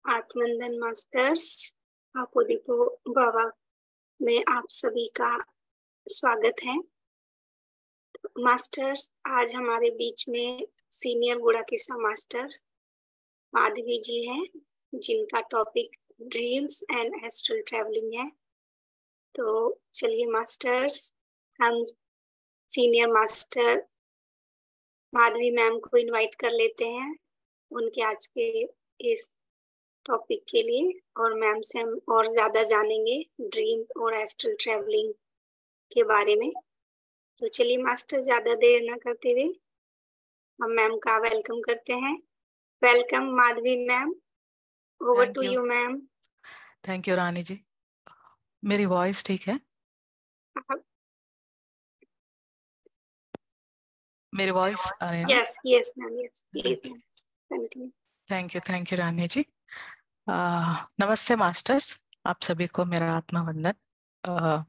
आत्मवंदन masters, आपो दीपो बाबा में आप सभी का स्वागत है। मास्टर्स, आज हमारे बीच में सीनियर गुड़ाकेशा मास्टर माधवी जी हैं, जिनका topic dreams and astral travelling है। तो चलिए मास्टर्स, हम सीनियर मास्टर माधवी मैम को इनवाइट कर लेते हैं उनके आज के इस टॉपिक के लिए, और मैम से हम और ज्यादा जानेंगे ड्रीम और एस्ट्रल ट्रैवलिंग के बारे में। तो चलिए मास्टर, ज्यादा देर ना करते हुए हम मैम का वेलकम करते हैं। Welcome Madhavi ma'am, over to you ma'am. Thank you Rani ji. मेरी वॉइस ठीक है? मेरी वॉइस आ रही है ना? Yes yes ma'am, yes please ma'am continue. Thank you Rani ji. नमस्ते मास्टर्स, आप सभी को मेरा आत्मा वंदन।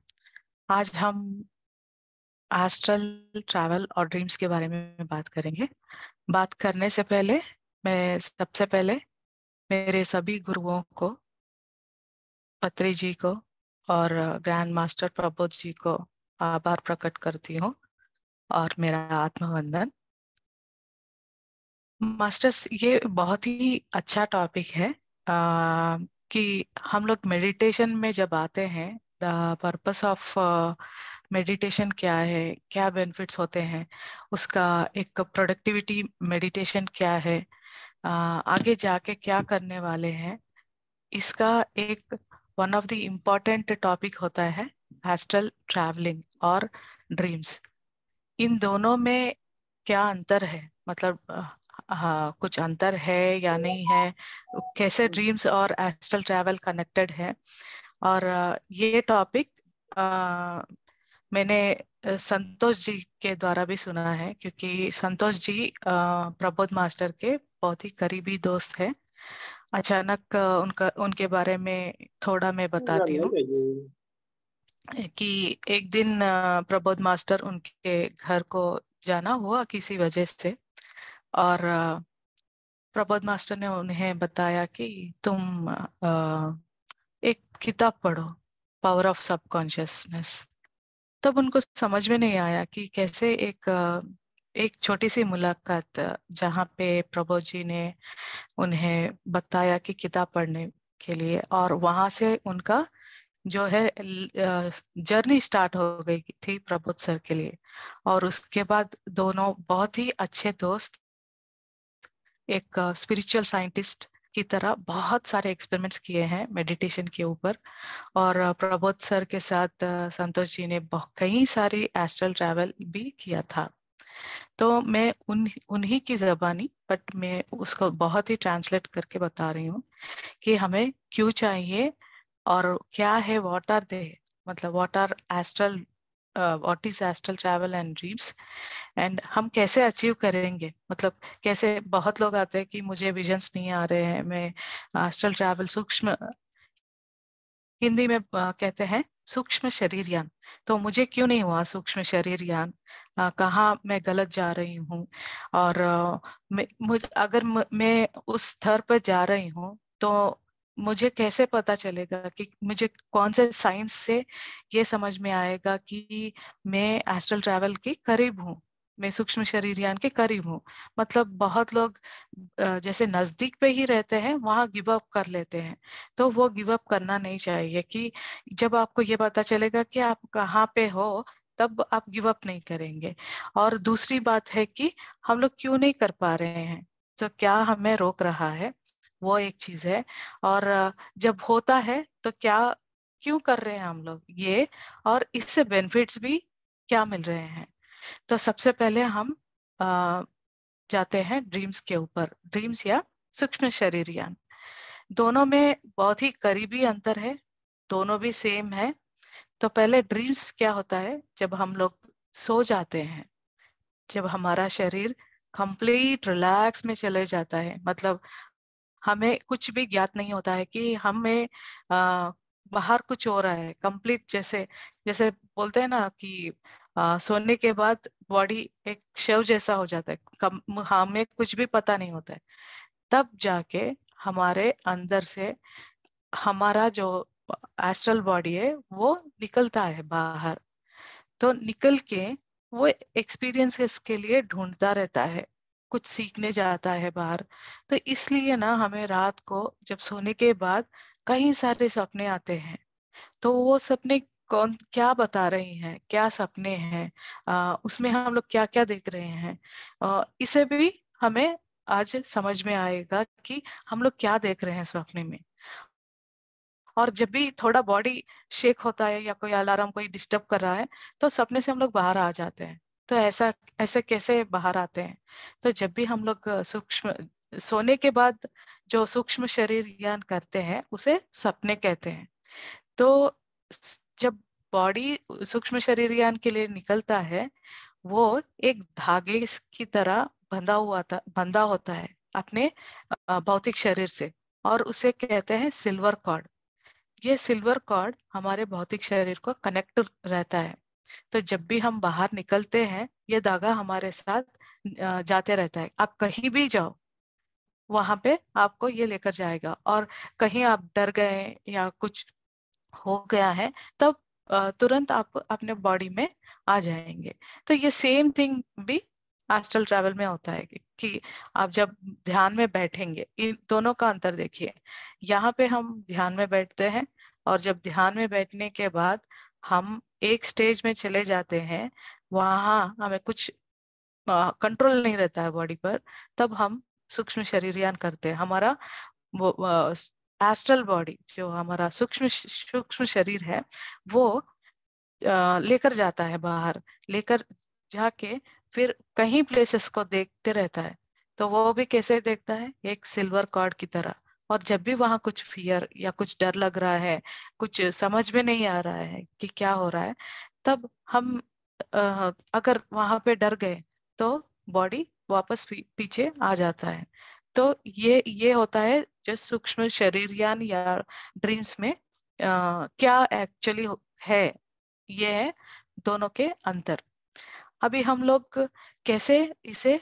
आज हम एस्ट्रल ट्रैवल और ड्रीम्स के बारे में बात करेंगे। बात करने से पहले मैं सबसे पहले मेरे सभी गुरुओं को, पत्री जी को और ग्रैंड मास्टर प्रबोध जी को आभार प्रकट करती हूँ और मेरा आत्मा वंदन। मास्टर्स, ये बहुत ही अच्छा टॉपिक है कि हम लोग मेडिटेशन में जब आते हैं, द पर्पस ऑफ मेडिटेशन क्या है, क्या बेनिफिट्स होते हैं, उसका एक प्रोडक्टिविटी मेडिटेशन क्या है, आगे जाके क्या करने वाले हैं, इसका एक one of the important topic होता है एस्ट्रल ट्रैवलिंग और ड्रीम्स। इन दोनों में क्या अंतर है, मतलब हाँ, कुछ अंतर है या नहीं है, कैसे ड्रीम्स और एस्ट्रल ट्रैवल कनेक्टेड है। और ये टॉपिक मैंने संतोष जी के द्वारा भी सुना है, क्योंकि संतोष जी प्रबोध मास्टर के बहुत ही करीबी दोस्त है। अचानक उनका उनके बारे में थोड़ा मैं बताती हूँ कि एक दिन प्रबोध मास्टर उनके घर को जाना हुआ किसी वजह से, और प्रबोध मास्टर ने उन्हें बताया कि तुम एक किताब पढ़ो, पावर ऑफ सबकॉन्शियसनेस। तब उनको समझ में नहीं आया कि कैसे एक छोटी सी मुलाकात, जहाँ पे प्रभु जी ने उन्हें बताया कि किताब पढ़ने के लिए, और वहां से उनका जो है जर्नी स्टार्ट हो गई थी प्रबोध सर के लिए। और उसके बाद दोनों बहुत ही अच्छे दोस्त, एक स्पिरिचुअल साइंटिस्ट की तरह बहुत सारे एक्सपेरिमेंट्स किए हैं मेडिटेशन के ऊपर। और प्रबोध सर के साथ संतोष जी ने कई सारी एस्ट्रल ट्रैवल भी किया था। तो मैं उन्हीं की जबानी, बट मैं उसको बहुत ही ट्रांसलेट करके बता रही हूँ कि हमें क्यों चाहिए और क्या है, व्हाट आर दे, मतलब what is astral travel and dreams, and हम कैसे अचीव करेंगे। मतलब कैसे, बहुत लोग आते हैं कि मुझे विजन्स नहीं आ रहे हैं, मैं एस्ट्रल ट्रैवल सूक्ष्म, हिंदी में कहते हैं सूक्ष्म शरीर यान, तो मुझे क्यों नहीं हुआ सूक्ष्म शरीर यान, कहाँ मैं गलत जा रही हूँ। और अगर मैं उस स्तर पर जा रही हूँ, तो मुझे कैसे पता चलेगा कि मुझे कौन से साइंस से ये समझ में आएगा कि मैं एस्ट्रल ट्रैवल के करीब हूँ, मैं सूक्ष्म शरीर यान के करीब हूँ। मतलब बहुत लोग जैसे नजदीक पे ही रहते हैं, वहां गिव अप कर लेते हैं। तो वो गिव अप करना नहीं चाहिए, कि जब आपको ये पता चलेगा कि आप कहाँ पे हो, तब आप गिव अप नहीं करेंगे। और दूसरी बात है कि हम लोग क्यों नहीं कर पा रहे हैं, तो क्या हमें रोक रहा है, वो एक चीज है। और जब होता है तो क्या, क्यों कर रहे हैं हम लोग ये, और इससे बेनिफिट्स भी क्या मिल रहे हैं। तो सबसे पहले हम जाते हैं ड्रीम्स के ऊपर। ड्रीम्स या सूक्ष्म शरीर यान, दोनों में बहुत ही करीबी अंतर है, दोनों भी सेम है। तो पहले ड्रीम्स क्या होता है, जब हम लोग सो जाते हैं, जब हमारा शरीर कंप्लीट रिलैक्स में चले जाता है, मतलब हमें कुछ भी ज्ञात नहीं होता है कि हमें बाहर कुछ हो रहा है, कंप्लीट, जैसे जैसे बोलते हैं ना कि सोने के बाद बॉडी एक शव जैसा हो जाता है, हमें कुछ भी पता नहीं होता है। तब जाके हमारे अंदर से हमारा जो एस्ट्रल बॉडी है वो निकलता है बाहर। तो निकल के वो एक्सपीरियंसेस के लिए ढूंढता रहता है, कुछ सीखने जाता है बाहर। तो इसलिए ना हमें रात को जब सोने के बाद कई सारे सपने आते हैं। तो वो सपने कौन क्या बता रही हैं, क्या सपने हैं, उसमें हम लोग क्या क्या देख रहे हैं, इसे भी हमें आज समझ में आएगा कि हम लोग क्या देख रहे हैं सपने में। और जब भी थोड़ा बॉडी शेक होता है या कोई अलार्म कोई डिस्टर्ब कर रहा है तो सपने से हम लोग बाहर आ जाते हैं। तो ऐसा ऐसे कैसे बाहर आते हैं? तो जब भी हम लोग सूक्ष्म सोने के बाद जो सूक्ष्म शरीर यान करते हैं उसे सपने कहते हैं। तो जब बॉडी सूक्ष्म शरीर यान के लिए निकलता है वो एक धागे की तरह बंधा होता है अपने भौतिक शरीर से, और उसे कहते हैं सिल्वर कॉर्ड। ये सिल्वर कॉर्ड हमारे भौतिक शरीर को कनेक्ट रहता है। तो जब भी हम बाहर निकलते हैं ये धागा हमारे साथ जाते रहता है। आप कहीं भी जाओ वहां पे आपको ये लेकर जाएगा। और कहीं आप डर गए या कुछ हो गया है तब तुरंत आप अपने बॉडी में आ जाएंगे। तो ये सेम थिंग भी एस्ट्रल ट्रैवल में होता है कि आप जब ध्यान में बैठेंगे, इन दोनों का अंतर देखिए। यहाँ पे हम ध्यान में बैठते हैं और जब ध्यान में बैठने के बाद हम एक स्टेज में चले जाते हैं, वहाँ हमें कुछ कंट्रोल नहीं रहता है बॉडी पर। तब हम सूक्ष्म शरीरयान करते हैं। हमारा वो एस्ट्रल बॉडी जो हमारा सूक्ष्म शरीर है वो लेकर जाता है बाहर, लेकर जाके फिर कहीं प्लेसेस को देखते रहता है। तो वो भी कैसे देखता है? एक सिल्वर कॉर्ड की तरह। और जब भी वहां कुछ फियर या कुछ डर लग रहा है, कुछ समझ में नहीं आ रहा है कि क्या हो रहा है, तब हम अगर वहां पे डर गए तो बॉडी वापस पीछे आ जाता है। तो ये होता है जो सूक्ष्म शरीरयान या ड्रीम्स में क्या एक्चुअली है। ये है दोनों के अंतर। अभी हम लोग कैसे इसे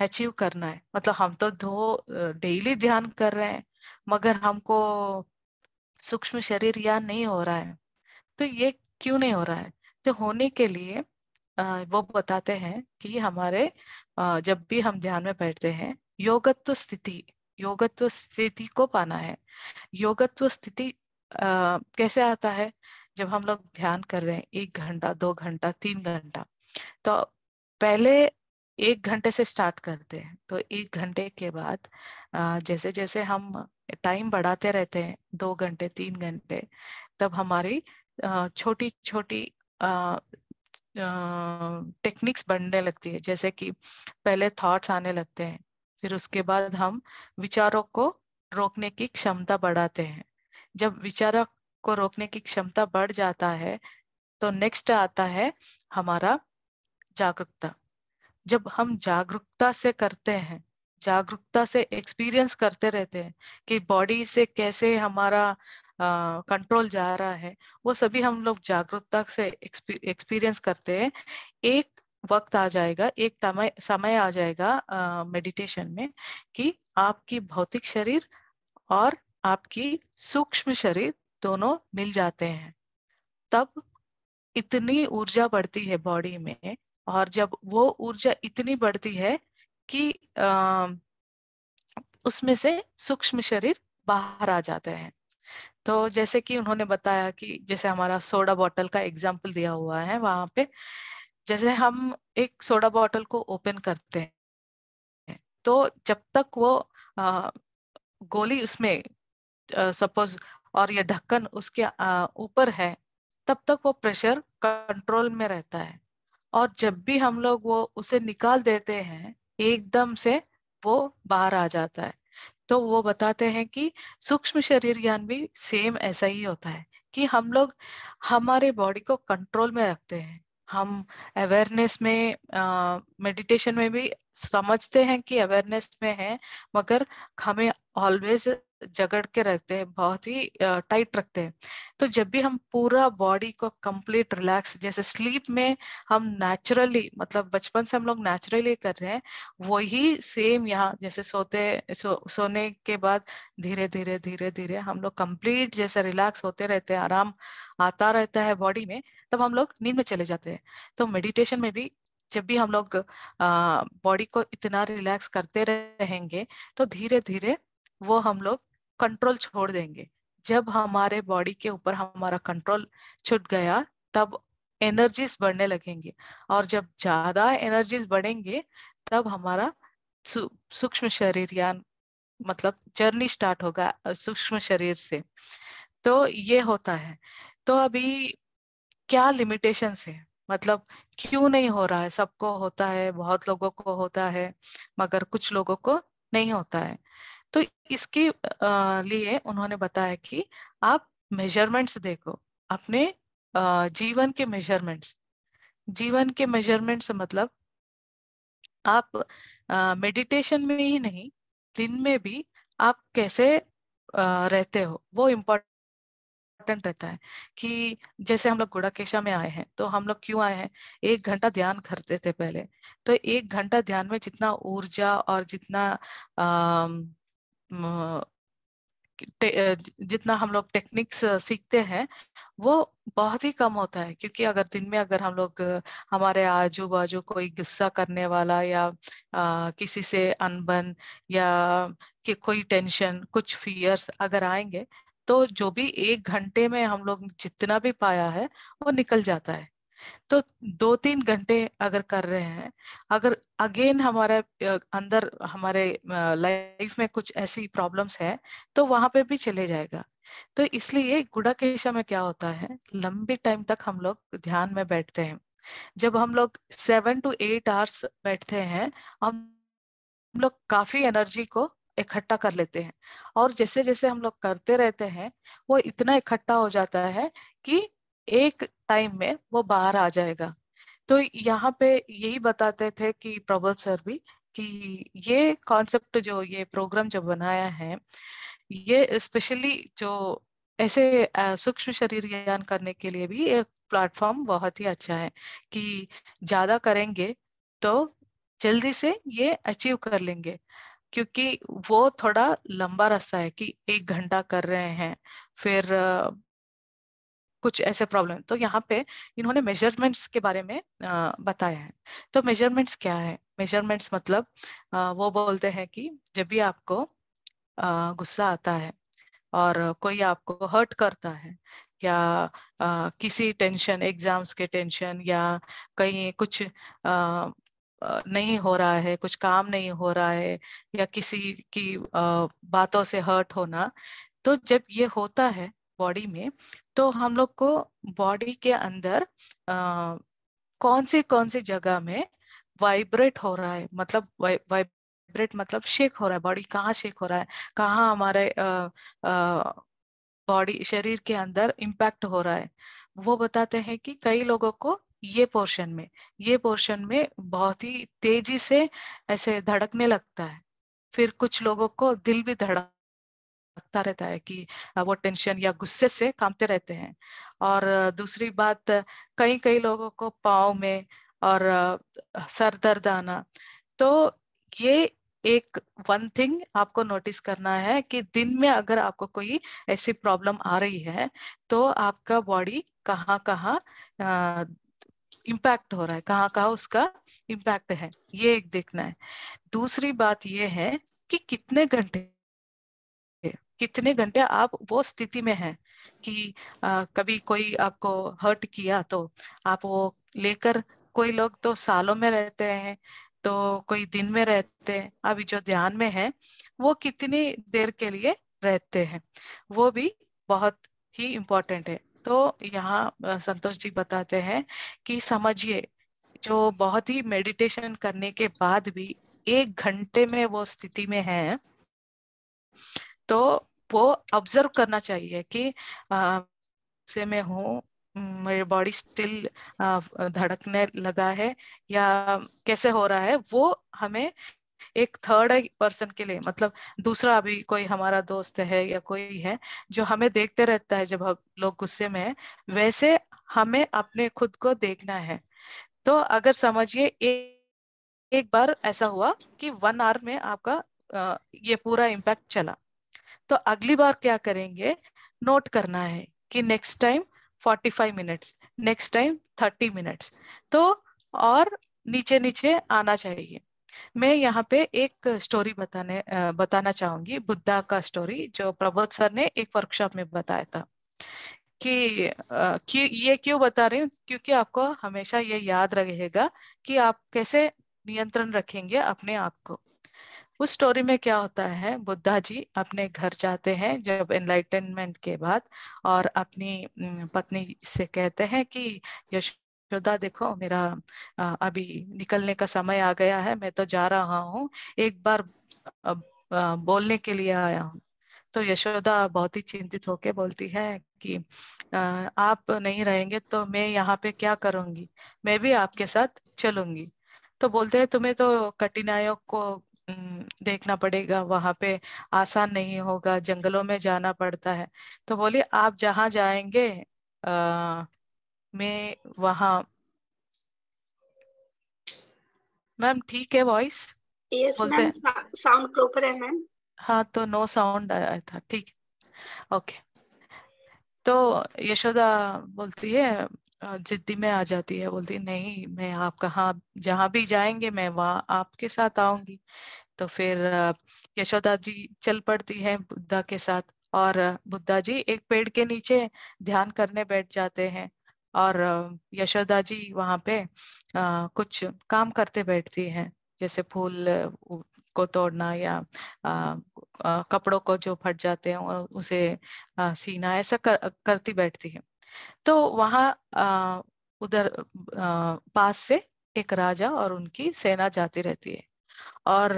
अचीव करना है? मतलब हम तो दो डेली ध्यान कर रहे हैं मगर हमको सूक्ष्म शरीर यान नहीं हो रहा है। तो ये क्यों नहीं हो रहा है? तो होने के लिए वो बताते हैं कि हमारे जब भी हम ध्यान में बैठते हैं योगत्व स्थिति को पाना है। योगत्व स्थिति कैसे आता है? जब हम लोग ध्यान कर रहे हैं 1 घंटा 2 घंटा 3 घंटा, तो पहले 1 घंटे से स्टार्ट करते हैं। तो 1 घंटे के बाद जैसे जैसे हम टाइम बढ़ाते रहते हैं 2 घंटे 3 घंटे, तब हमारी छोटी छोटी टेक्निक्स बनने लगती है। जैसे कि पहले थॉट्स आने लगते हैं, फिर उसके बाद हम विचारों को रोकने की क्षमता बढ़ाते हैं। जब विचारों को रोकने की क्षमता बढ़ जाता है तो नेक्स्ट आता है हमारा जागरूकता। जब हम जागरूकता से करते हैं, जागरूकता से एक्सपीरियंस करते रहते हैं कि बॉडी से कैसे हमारा कंट्रोल जा रहा है, वो सभी हम लोग जागरूकता से एक्सपीरियंस करते हैं। एक वक्त आ जाएगा, एक समय आ जाएगा मेडिटेशन में कि आपकी भौतिक शरीर और आपकी सूक्ष्म शरीर दोनों मिल जाते हैं। तब इतनी ऊर्जा बढ़ती है बॉडी में, और जब वो ऊर्जा इतनी बढ़ती है कि उसमें से सूक्ष्म शरीर बाहर आ जाते हैं। तो जैसे कि उन्होंने बताया कि जैसे हमारा सोडा बॉटल का एग्जाम्पल दिया हुआ है वहां पे, जैसे हम एक सोडा बॉटल को ओपन करते हैं तो जब तक वो गोली उसमें सपोज और ये ढक्कन उसके ऊपर है तब तक वो प्रेशर कंट्रोल में रहता है। और जब भी हम लोग वो उसे निकाल देते हैं एकदम से वो बाहर आ जाता है। तो वो बताते हैं कि सूक्ष्म शरीर ज्ञान भी सेम ऐसा ही होता है कि हम लोग हमारे बॉडी को कंट्रोल में रखते हैं। हम अवेयरनेस में मेडिटेशन में भी समझते हैं कि अवेयरनेस में है, मगर हमें ऑलवेज जकड़ के रखते हैं, बहुत ही टाइट रखते हैं। तो जब भी हम पूरा बॉडी को कंप्लीट रिलैक्स, जैसे स्लीप में हम नेचुरली, मतलब बचपन से हम लोग नेचुरली कर रहे हैं, वही सेम यहाँ जैसे सोने के बाद धीरे धीरे धीरे धीरे हम लोग कंप्लीट जैसे रिलैक्स होते रहते हैं, आराम आता रहता है बॉडी में, तब हम लोग नींद में चले जाते हैं। तो मेडिटेशन में भी जब भी हम लोग बॉडी को इतना रिलैक्स करते रहेंगे, तो धीरे धीरे वो हम लोग कंट्रोल छोड़ देंगे। जब हमारे बॉडी के ऊपर हमारा कंट्रोल छूट गया, तब एनर्जीज बढ़ने लगेंगे, और जब ज्यादा एनर्जीज बढ़ेंगे, तब हमारा सूक्ष्म शरीर या मतलब जर्नी स्टार्ट होगा सूक्ष्म शरीर से। तो ये होता है। तो अभी क्या लिमिटेशंस है, मतलब क्यों नहीं हो रहा है? सबको होता है, बहुत लोगों को होता है, मगर कुछ लोगों को नहीं होता है। तो इसके लिए उन्होंने बताया कि आप मेजरमेंट्स देखो, अपने जीवन के मेजरमेंट्स। जीवन के मेजरमेंट्स मतलब आप मेडिटेशन में ही नहीं, दिन में भी आप कैसे रहते हो, वो इम्पोर्टेंट रहता है। कि जैसे हम लोग गुड़ाकेशा में आए हैं, तो हम लोग क्यों आए हैं? 1 घंटा ध्यान करते थे पहले। तो 1 घंटा ध्यान में जितना ऊर्जा और जितना जितना हम लोग टेक्निक्स सीखते हैं, वो बहुत ही कम होता है। क्योंकि अगर दिन में अगर हम लोग हमारे आजू बाजू कोई गुस्सा करने वाला, या किसी से अनबन, या कि कोई टेंशन, कुछ फियर्स अगर आएंगे, तो जो भी 1 घंटे में हम लोग जितना भी पाया है, वो निकल जाता है। तो 2-3 घंटे अगर कर रहे हैं, अगर अगेन हमारे अंदर हमारे लाइफ में कुछ ऐसी प्रॉब्लम्स है, तो वहां पे भी चले जाएगा। तो इसलिए गुड़ाकेशा में क्या होता है, लंबी टाइम तक हम लोग ध्यान में बैठते हैं। जब हम लोग 7 to 8 आवर्स बैठते हैं, हम लोग काफी एनर्जी को इकट्ठा कर लेते हैं। और जैसे जैसे हम लोग करते रहते हैं, वो इतना इकट्ठा हो जाता है कि एक टाइम में वो बाहर आ जाएगा। तो यहाँ पे यही बताते थे कि प्रबल सर भी, कि ये कॉन्सेप्ट जो ये प्रोग्राम जो बनाया है, ये स्पेशली जो ऐसे सूक्ष्म शरीर ज्ञान करने के लिए भी एक प्लेटफॉर्म बहुत ही अच्छा है। कि ज्यादा करेंगे तो जल्दी से ये अचीव कर लेंगे। क्योंकि वो थोड़ा लंबा रास्ता है कि 1 घंटा कर रहे हैं, फिर कुछ ऐसे प्रॉब्लम। तो यहाँ पे इन्होंने मेजरमेंट्स के बारे में बताया है। तो मेजरमेंट्स क्या है? मेजरमेंट्स मतलब वो बोलते हैं कि जब भी आपको गुस्सा आता है, और कोई आपको हर्ट करता है, या किसी टेंशन, एग्जाम्स के टेंशन, या कहीं कुछ नहीं हो रहा है, कुछ काम नहीं हो रहा है, या किसी की बातों से हर्ट होना, तो जब ये होता है बॉडी में, तो हम लोग को बॉडी के अंदर कौन सी जगह में वाइब्रेट हो रहा है, मतलब वाइब्रेट मतलब शेक हो रहा है, बॉडी कहाँ शेक हो रहा है, कहाँ हमारे बॉडी शरीर के अंदर इम्पैक्ट हो रहा है, वो बताते हैं। कि कई लोगों को ये पोर्शन में बहुत ही तेजी से ऐसे धड़कने लगता है। फिर कुछ लोगों को दिल भी धड़कता रहता है, कि वो टेंशन या गुस्से से कांपते रहते हैं। और दूसरी बात, कई कई लोगों को पाँव में और सर दर्द आना। तो ये एक वन थिंग आपको नोटिस करना है, कि दिन में अगर आपको कोई ऐसी प्रॉब्लम आ रही है, तो आपका बॉडी कहाँ कहाँ इम्पैक्ट हो रहा है, कहाँ कहाँ उसका इम्पैक्ट है, ये एक देखना है। दूसरी बात ये है कि कितने घंटे आप वो स्थिति में हैं। कि कभी कोई आपको हर्ट किया, तो आप वो लेकर, कोई लोग तो सालों में रहते हैं, तो कोई दिन में रहते हैं। अभी जो ध्यान में है, वो कितनी देर के लिए रहते हैं, वो भी बहुत ही इम्पोर्टेंट है। तो यहाँ संतोष जी बताते हैं कि समझिए, जो बहुत ही मेडिटेशन करने के बाद भी 1 घंटे में वो स्थिति में है, तो वो ऑब्जर्व करना चाहिए कि से मैं हूँ, मेरी बॉडी स्टिल धड़कने लगा है या कैसे हो रहा है, वो हमें एक थर्ड पर्सन के लिए, मतलब दूसरा अभी कोई हमारा दोस्त है या कोई है जो हमें देखते रहता है जब हम लोग गुस्से में है, वैसे हमें अपने खुद को देखना है। तो अगर समझिए एक बार ऐसा हुआ कि 1 आवर में आपका ये पूरा इम्पैक्ट चला, तो अगली बार क्या करेंगे, नोट करना है कि next time 45 minutes, next time 30 minutes, तो और नीचे नीचे आना चाहिए। मैं यहाँ पे एक स्टोरी बताना चाहूंगी, बुद्धा का स्टोरी जो प्रबोध सर ने एक वर्कशॉप में बताया था। कि ये क्यों बता रही हूँ, क्योंकि आपको हमेशा ये याद रहेगा कि आप कैसे नियंत्रण रखेंगे अपने आप को। उस स्टोरी में क्या होता है, बुद्धा जी अपने घर जाते हैं जब एनलाइटनमेंट के बाद, और अपनी पत्नी से कहते हैं कि यशोदा देखो, मेरा अभी निकलने का समय आ गया है, मैं तो जा रहा हूँ, एक बार बोलने के लिए आया हूँ। तो यशोदा बहुत ही चिंतित होके बोलती है कि आप नहीं रहेंगे तो मैं यहाँ पे क्या करूंगी, मैं भी आपके साथ चलूंगी। तो बोलते हैं तुम्हें तो कठिनाइयों को देखना पड़ेगा, वहां पे आसान नहीं होगा, जंगलों में जाना पड़ता है। तो बोले आप जहाँ जाएंगे मैं वहाँ। मैम ठीक है वॉइस? यस बोलते मैम, हैं साउंड प्रॉपर है मैम। हाँ, तो नो साउंड आया था, ठीक है, ओके। तो यशोदा बोलती है, जिद्दी में आ जाती है, बोलती है नहीं, मैं आप कहाँ जहाँ भी जाएंगे मैं वहाँ आपके साथ आऊंगी। तो फिर यशोदा जी चल पड़ती है बुद्धा के साथ, और बुद्धा जी एक पेड़ के नीचे ध्यान करने बैठ जाते हैं, और यशोदा जी वहां पे कुछ काम करते बैठती हैं, जैसे फूल को तोड़ना या कपड़ों को जो फट जाते हैं उसे सीना, ऐसा करती बैठती है। तो वहां उधर पास से एक राजा और उनकी सेना जाती रहती है, और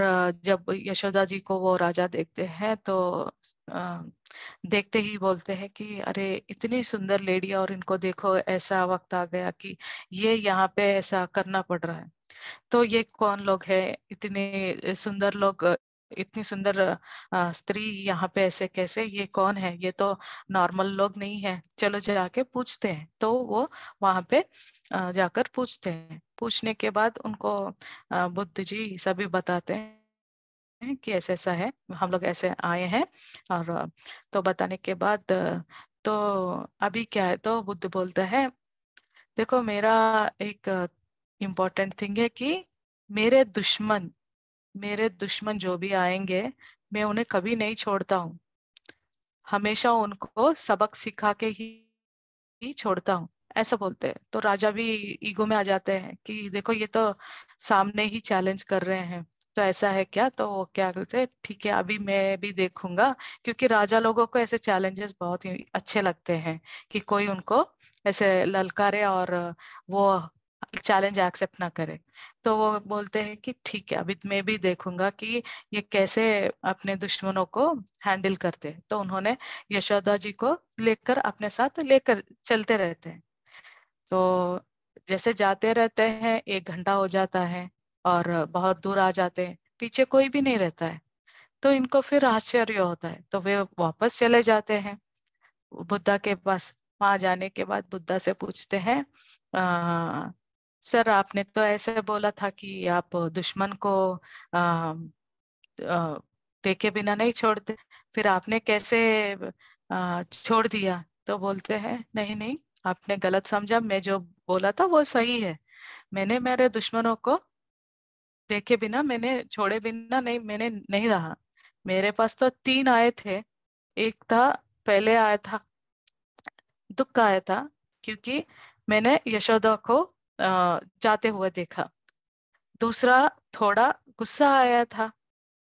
जब यशोदा जी को वो राजा देखते हैं तो अ, देखते ही बोलते हैं कि अरे इतनी सुंदर लेडी, और इनको देखो ऐसा वक्त आ गया कि ये यहाँ पे ऐसा करना पड़ रहा है। तो ये कौन लोग हैं, इतने सुंदर लोग, इतनी सुंदर स्त्री यहाँ पे ऐसे कैसे, ये कौन है, ये तो नॉर्मल लोग नहीं है, चलो जाके पूछते हैं। तो वो वहां पे जाकर पूछते हैं, पूछने के बाद उनको बुद्ध जी सभी बताते हैं कि ऐसा ऐसा है, हम लोग ऐसे आए हैं। और तो बताने के बाद तो अभी क्या है, तो बुद्ध बोलता है देखो मेरा एक इम्पोर्टेंट थिंग है कि मेरे दुश्मन मेरे दुश्मन जो भी आएंगे, मैं उन्हें कभी नहीं छोड़ता हूँ, हमेशा उनको सबक सिखा के ही छोड़ता हूँ, ऐसा बोलते हैं। तो राजा भी ईगो में आ जाते हैं कि देखो ये तो सामने ही चैलेंज कर रहे हैं, तो ऐसा है क्या, तो वो क्या करते हैं, ठीक है अभी मैं भी देखूंगा, क्योंकि राजा लोगों को ऐसे चैलेंजेस बहुत ही अच्छे लगते हैं कि कोई उनको ऐसे ललकारे और वो चैलेंज एक्सेप्ट ना करे। तो वो बोलते हैं कि ठीक है अभी मैं भी देखूंगा कि ये कैसे अपने दुश्मनों को हैंडल करते हैं। तो उन्होंने यशोदा जी को लेकर अपने साथ लेकर चलते रहते हैं। तो जैसे जाते रहते हैं, 1 घंटा हो जाता है और बहुत दूर आ जाते हैं, पीछे कोई भी नहीं रहता है। तो इनको फिर आश्चर्य होता है, तो वे वापस चले जाते हैं बुद्धा के पास। वहां जाने के बाद बुद्धा से पूछते हैं, सर आपने तो ऐसे बोला था कि आप दुश्मन को आ, आ, देखे बिना नहीं छोड़ते, फिर आपने कैसे छोड़ दिया? तो बोलते हैं नहीं नहीं, आपने गलत समझा, मैं जो बोला था वो सही है, मैंने मेरे दुश्मनों को देखे बिना, मैंने छोड़े बिना नहीं, मैंने नहीं रहा। मेरे पास तो 3 आए थे। एक था, पहले आया था दुख आया था क्योंकि मैंने यशोदा को जाते हुए देखा। दूसरा, थोड़ा गुस्सा आया था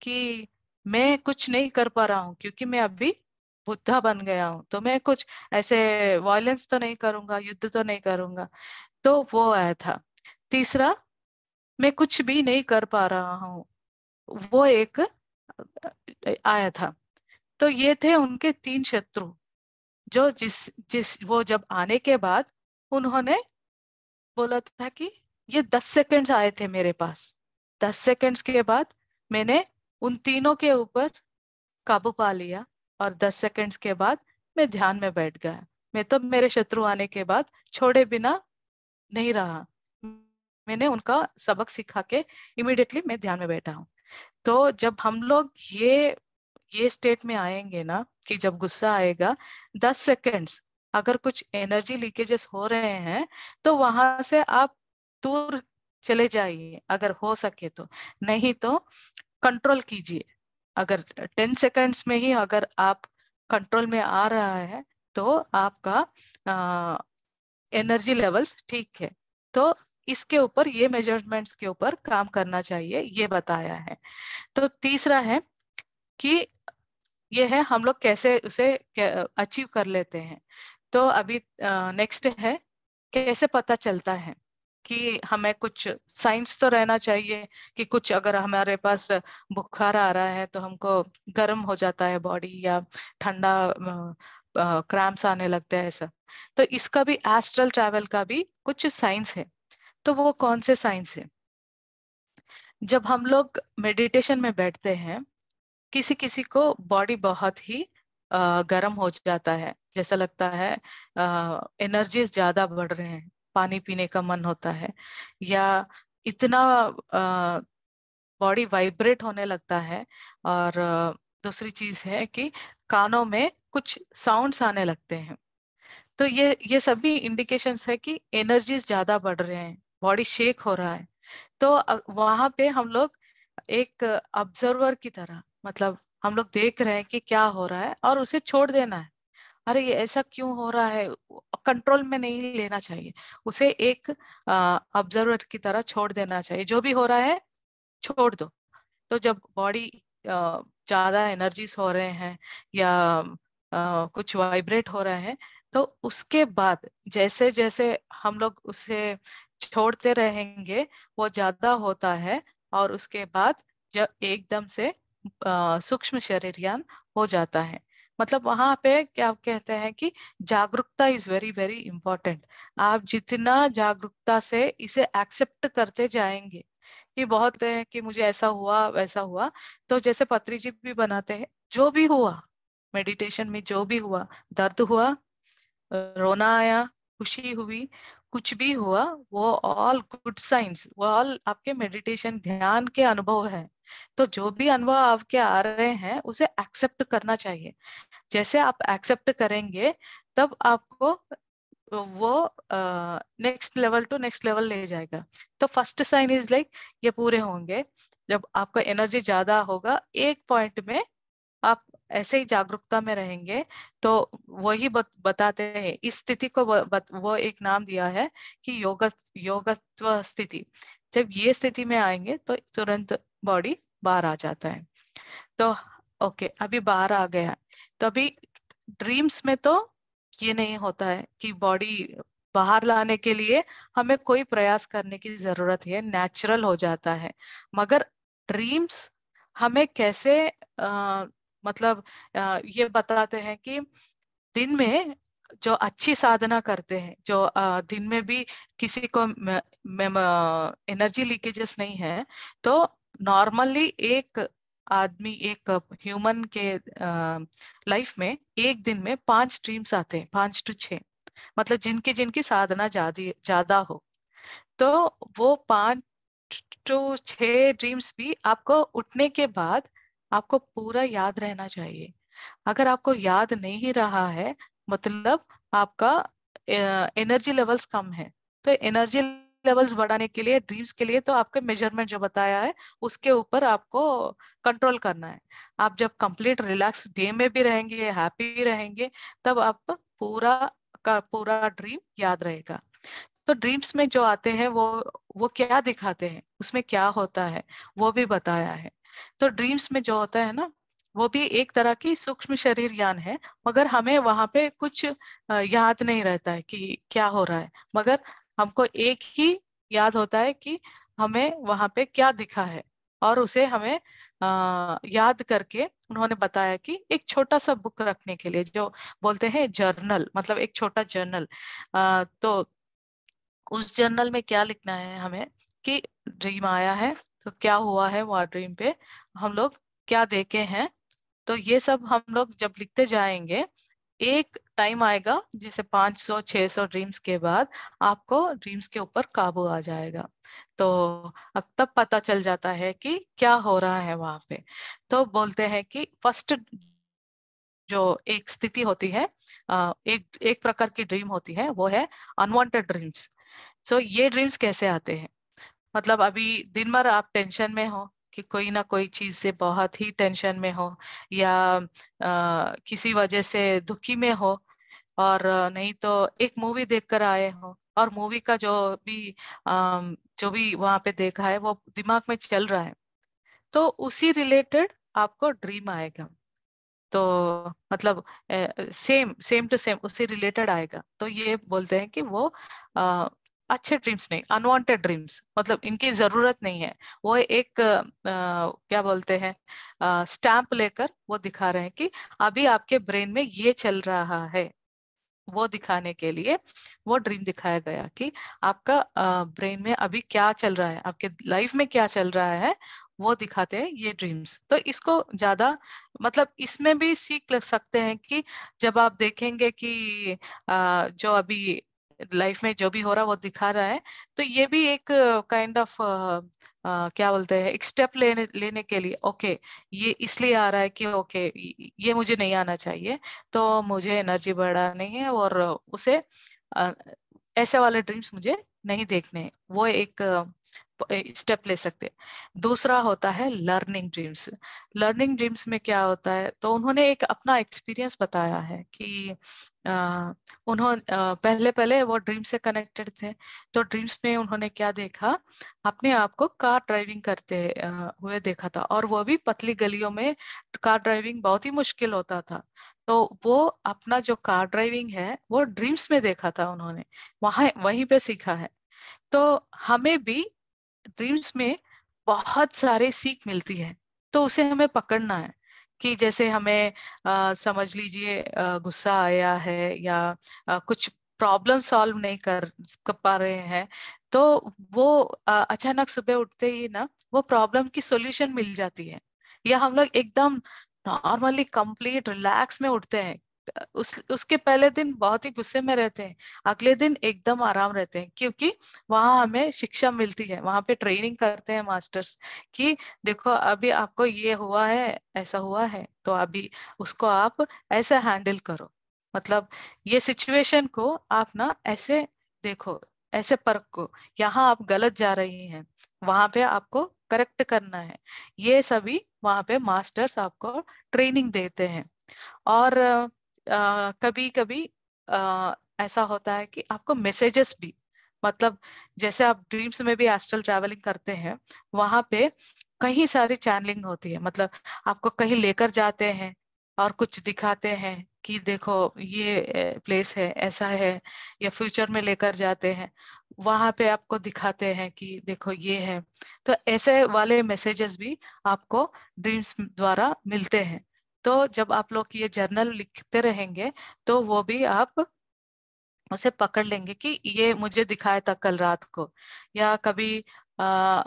कि मैं कुछ नहीं कर पा रहा हूँ क्योंकि मैं अभी बुद्धा बन गया हूँ, तो मैं कुछ ऐसे वायलेंस तो नहीं करूंगा, युद्ध तो नहीं करूंगा, तो वो आया था। तीसरा, मैं कुछ भी नहीं कर पा रहा हूँ, वो एक आया था। तो ये थे उनके 3 शत्रु, जो जिस जिस वो जब आने के बाद उन्होंने बोला था कि ये 10 सेकंड्स आए थे मेरे पास। 10 सेकंड्स के बाद मैंने उन तीनों के ऊपर काबू पा लिया, और 10 सेकंड्स के बाद मैं ध्यान में बैठ गया। मैं तो मेरे शत्रु आने के बाद छोड़े बिना नहीं रहा। मैंने उनका सबक सिखा के इमिडिएटली मैं ध्यान में बैठा हूँ। तो जब हम लोग ये स्टेट में आएंगे ना, कि जब गुस्सा आएगा, 10 सेकंड्स अगर कुछ एनर्जी लीकेजेस हो रहे हैं तो वहां से आप दूर चले जाइए अगर हो सके तो, नहीं तो कंट्रोल कीजिए। अगर 10 सेकंड्स में ही अगर आप कंट्रोल में आ रहा है तो आपका एनर्जी लेवल्स ठीक है। तो इसके ऊपर, ये मेजरमेंट्स के ऊपर काम करना चाहिए, ये बताया है। तो तीसरा है कि ये है हम लोग कैसे उसे अचीव कर लेते हैं। तो अभी नेक्स्ट है कैसे पता चलता है कि हमें कुछ साइंस तो रहना चाहिए, कि कुछ अगर हमारे पास बुखार आ रहा है तो हमको गर्म हो जाता है बॉडी, या ठंडा क्रैम्प्स आने लगते हैं ऐसा। तो इसका भी, एस्ट्रल ट्रैवल का भी कुछ साइंस है। तो वो कौन से साइंस है? जब हम लोग मेडिटेशन में बैठते हैं, किसी किसी को बॉडी बहुत ही गर्म हो जाता है, जैसा लगता है एनर्जीज ज्यादा बढ़ रहे हैं, पानी पीने का मन होता है, या इतना बॉडी वाइब्रेट होने लगता है। और दूसरी चीज है कि कानों में कुछ साउंड्स आने लगते हैं। तो ये सभी इंडिकेशंस है कि एनर्जीज ज्यादा बढ़ रहे हैं, बॉडी शेक हो रहा है। तो वहां पे हम लोग एक ऑब्जर्वर की तरह, मतलब हम लोग देख रहे हैं कि क्या हो रहा है और उसे छोड़ देना है। अरे ये ऐसा क्यों हो रहा है, कंट्रोल में नहीं लेना चाहिए, उसे एक ऑब्जर्वर की तरह छोड़ देना चाहिए। जो भी हो रहा है छोड़ दो। तो जब बॉडी ज्यादा एनर्जीज हो रहे हैं, या कुछ वाइब्रेट हो रहा है, तो उसके बाद जैसे जैसे हम लोग उसे छोड़ते रहेंगे वो ज्यादा होता है, और उसके बाद जब एकदम से सूक्ष्म शरीरयान हो जाता है। मतलब वहां पे क्या कहते हैं कि जागरूकता इज वेरी वेरी इंपॉर्टेंट। आप जितना जागरूकता से इसे एक्सेप्ट करते जाएंगे, कि बहुत है कि मुझे ऐसा हुआ वैसा हुआ, तो जैसे पत्री जी भी बनाते हैं, जो भी हुआ मेडिटेशन में, जो भी हुआ, दर्द हुआ, रोना आया, खुशी हुई, कुछ भी हुआ, वो ऑल गुड साइंस, वो ऑल आपके मेडिटेशन ध्यान के अनुभव है। तो जो भी अनुभव आपके आ रहे हैं उसे एक्सेप्ट करना चाहिए। जैसे आप एक्सेप्ट करेंगे तब आपको वो next level to next level ले जाएगा। तो फर्स्ट साइन इज लाइक, ये पूरे होंगे जब आपका एनर्जी ज्यादा होगा, एक पॉइंट में आप ऐसे ही जागरूकता में रहेंगे। तो वही बताते हैं इस स्थिति को, वो एक नाम दिया है कि योगत्व स्थिति। जब ये स्थिति में आएंगे तो तुरंत बॉडी बाहर आ जाता है। तो ओके, अभी बाहर आ गया। तो अभी ड्रीम्स में तो ये नहीं होता है कि बॉडी बाहर लाने के लिए हमें कोई प्रयास करने की जरूरत है, नेचुरल हो जाता है। मगर ड्रीम्स हमें कैसे मतलब ये बताते हैं कि दिन में जो अच्छी साधना करते हैं, जो दिन में भी किसी को एनर्जी लीकेजेस नहीं है, तो नॉर्मली एक आदमी, एक ह्यूमन के लाइफ में एक दिन में 5 ड्रीम्स आते हैं, 5 to 6। मतलब जिनकी जिनकी साधना ज्यादा हो, तो वो 5 to 6 ड्रीम्स भी आपको उठने के बाद आपको पूरा याद रहना चाहिए। अगर आपको याद नहीं रहा है, मतलब आपका एनर्जी लेवल्स कम है। तो एनर्जी लेवल्स बढ़ाने के लिए, ड्रीम्स के लिए, तो आपके मेजरमेंट जो बताया है उसके ऊपर आपको कंट्रोल करना है। आप जब कंप्लीट रिलैक्स डे में भी रहेंगे, हैप्पी रहेंगे, तब आप पूरा का पूरा ड्रीम याद रहेगा। तो ड्रीम्स में जो आते हैं वो क्या दिखाते हैं, उसमें क्या होता है, वो भी बताया है। तो ड्रीम्स में जो होता है ना, वो भी एक तरह की सूक्ष्म शरीर यान है। मगर हमें वहां पे कुछ याद नहीं रहता है कि क्या हो रहा है, मगर हमको एक ही याद होता है कि हमें वहां पे क्या दिखा है। और उसे हमें याद करके उन्होंने बताया कि एक छोटा सा बुक रखने के लिए, जो बोलते हैं जर्नल, मतलब एक छोटा जर्नल। तो उस जर्नल में क्या लिखना है हमें कि ड्रीम आया है तो क्या हुआ है, वो ड्रीम पे हम लोग क्या देखे हैं। तो ये सब हम लोग जब लिखते जाएंगे, एक टाइम आएगा जैसे 500-600 ड्रीम्स के बाद आपको ड्रीम्स के ऊपर काबू आ जाएगा। तो अब तब पता चल जाता है कि क्या हो रहा है वहां पे। तो बोलते हैं कि फर्स्ट जो एक स्थिति होती है, एक एक प्रकार की ड्रीम होती है, वो है अनवांटेड ड्रीम्स। सो ये ड्रीम्स कैसे आते हैं, मतलब अभी दिन भर आप टेंशन में हो कि कोई ना कोई चीज से बहुत ही टेंशन में हो, या किसी वजह से दुखी में हो, और नहीं तो एक मूवी देखकर आए हो और मूवी का जो भी वहां पे देखा है वो दिमाग में चल रहा है, तो उसी रिलेटेड आपको ड्रीम आएगा। तो मतलब सेम सेम टू सेम उससे रिलेटेड आएगा। तो ये बोलते हैं कि वो अ, अच्छे ड्रीम्स नहीं, अनवांटेड ड्रीम्स, मतलब इनकी जरूरत नहीं है। वो एक क्या बोलते हैं, स्टैंप लेकर वो दिखा रहे हैं कि अभी आपके ब्रेन में ये चल रहा है, वो दिखाने के लिए वो ड्रीम दिखाया गया कि आपका ब्रेन में अभी क्या चल रहा है, आपके लाइफ में क्या चल रहा है, वो दिखाते हैं ये ड्रीम्स। तो इसको ज्यादा मतलब इसमें भी सीख लग सकते हैं कि जब आप देखेंगे कि जो अभी लाइफ में जो भी हो रहा है वो दिखा रहा है, तो ये भी एक काइंड ऑफ क्या बोलते हैं, एक स्टेप लेने लेने के लिए, ओके ये इसलिए आ रहा है कि ओके ये मुझे नहीं आना चाहिए, तो मुझे एनर्जी बढ़ानी है और उसे अ, ऐसे वाले ड्रीम्स मुझे नहीं देखने हैं। वो एक स्टेप ले सकते हैं। दूसरा होता है लर्निंग ड्रीम्स। लर्निंग ड्रीम्स में क्या होता है, तो उन्होंने एक अपना एक्सपीरियंस बताया है कि उन्होंने पहले पहले वो ड्रीम से कनेक्टेड थे। तो ड्रीम्स में उन्होंने क्या देखा, अपने आप को कार ड्राइविंग करते हुए देखा था, और वो भी पतली गलियों में। कार ड्राइविंग बहुत ही मुश्किल होता था, तो वो अपना जो कार ड्राइविंग है वो ड्रीम्स में देखा था उन्होंने, वहां वहीं पे सीखा है। तो हमें भी ड्रीम्स में बहुत सारे सीख मिलती है, तो उसे हमें पकड़ना है। कि जैसे हमें समझ लीजिए गुस्सा आया है, या कुछ प्रॉब्लम सॉल्व नहीं कर पा रहे हैं, तो वो अचानक सुबह उठते ही ना वो प्रॉब्लम की सॉल्यूशन मिल जाती है, या हम लोग एकदम नॉर्मली कंप्लीट रिलैक्स में उठते हैं। उसके पहले दिन बहुत ही गुस्से में रहते हैं, अगले दिन एकदम आराम रहते हैं, क्योंकि वहां हमें शिक्षा मिलती है, वहां पे ट्रेनिंग करते हैं मास्टर्स कि देखो अभी आपको ये हुआ है, ऐसा हुआ है, तो अभी उसको आप ऐसे हैंडल करो। मतलब ये सिचुएशन को आप ना ऐसे देखो, ऐसे परखो, यहाँ आप गलत जा रही हैं, वहां पे आपको करेक्ट करना है। ये सभी वहां पे मास्टर्स आपको ट्रेनिंग देते हैं। और कभी कभी ऐसा होता है कि आपको मैसेजेस भी, मतलब जैसे आप ड्रीम्स में भी एस्ट्रल ट्रैवलिंग करते हैं, वहां पे कहीं सारी चैनलिंग होती है, मतलब आपको कहीं लेकर जाते हैं और कुछ दिखाते हैं कि देखो ये प्लेस है, ऐसा है, या फ्यूचर में लेकर जाते हैं, वहां पे आपको दिखाते हैं कि देखो ये है। तो ऐसे वाले मैसेजेस भी आपको ड्रीम्स द्वारा मिलते हैं। तो जब आप लोग ये जर्नल लिखते रहेंगे, तो वो भी आप उसे पकड़ लेंगे कि ये मुझे दिखाया था कल रात को, या कभी आ,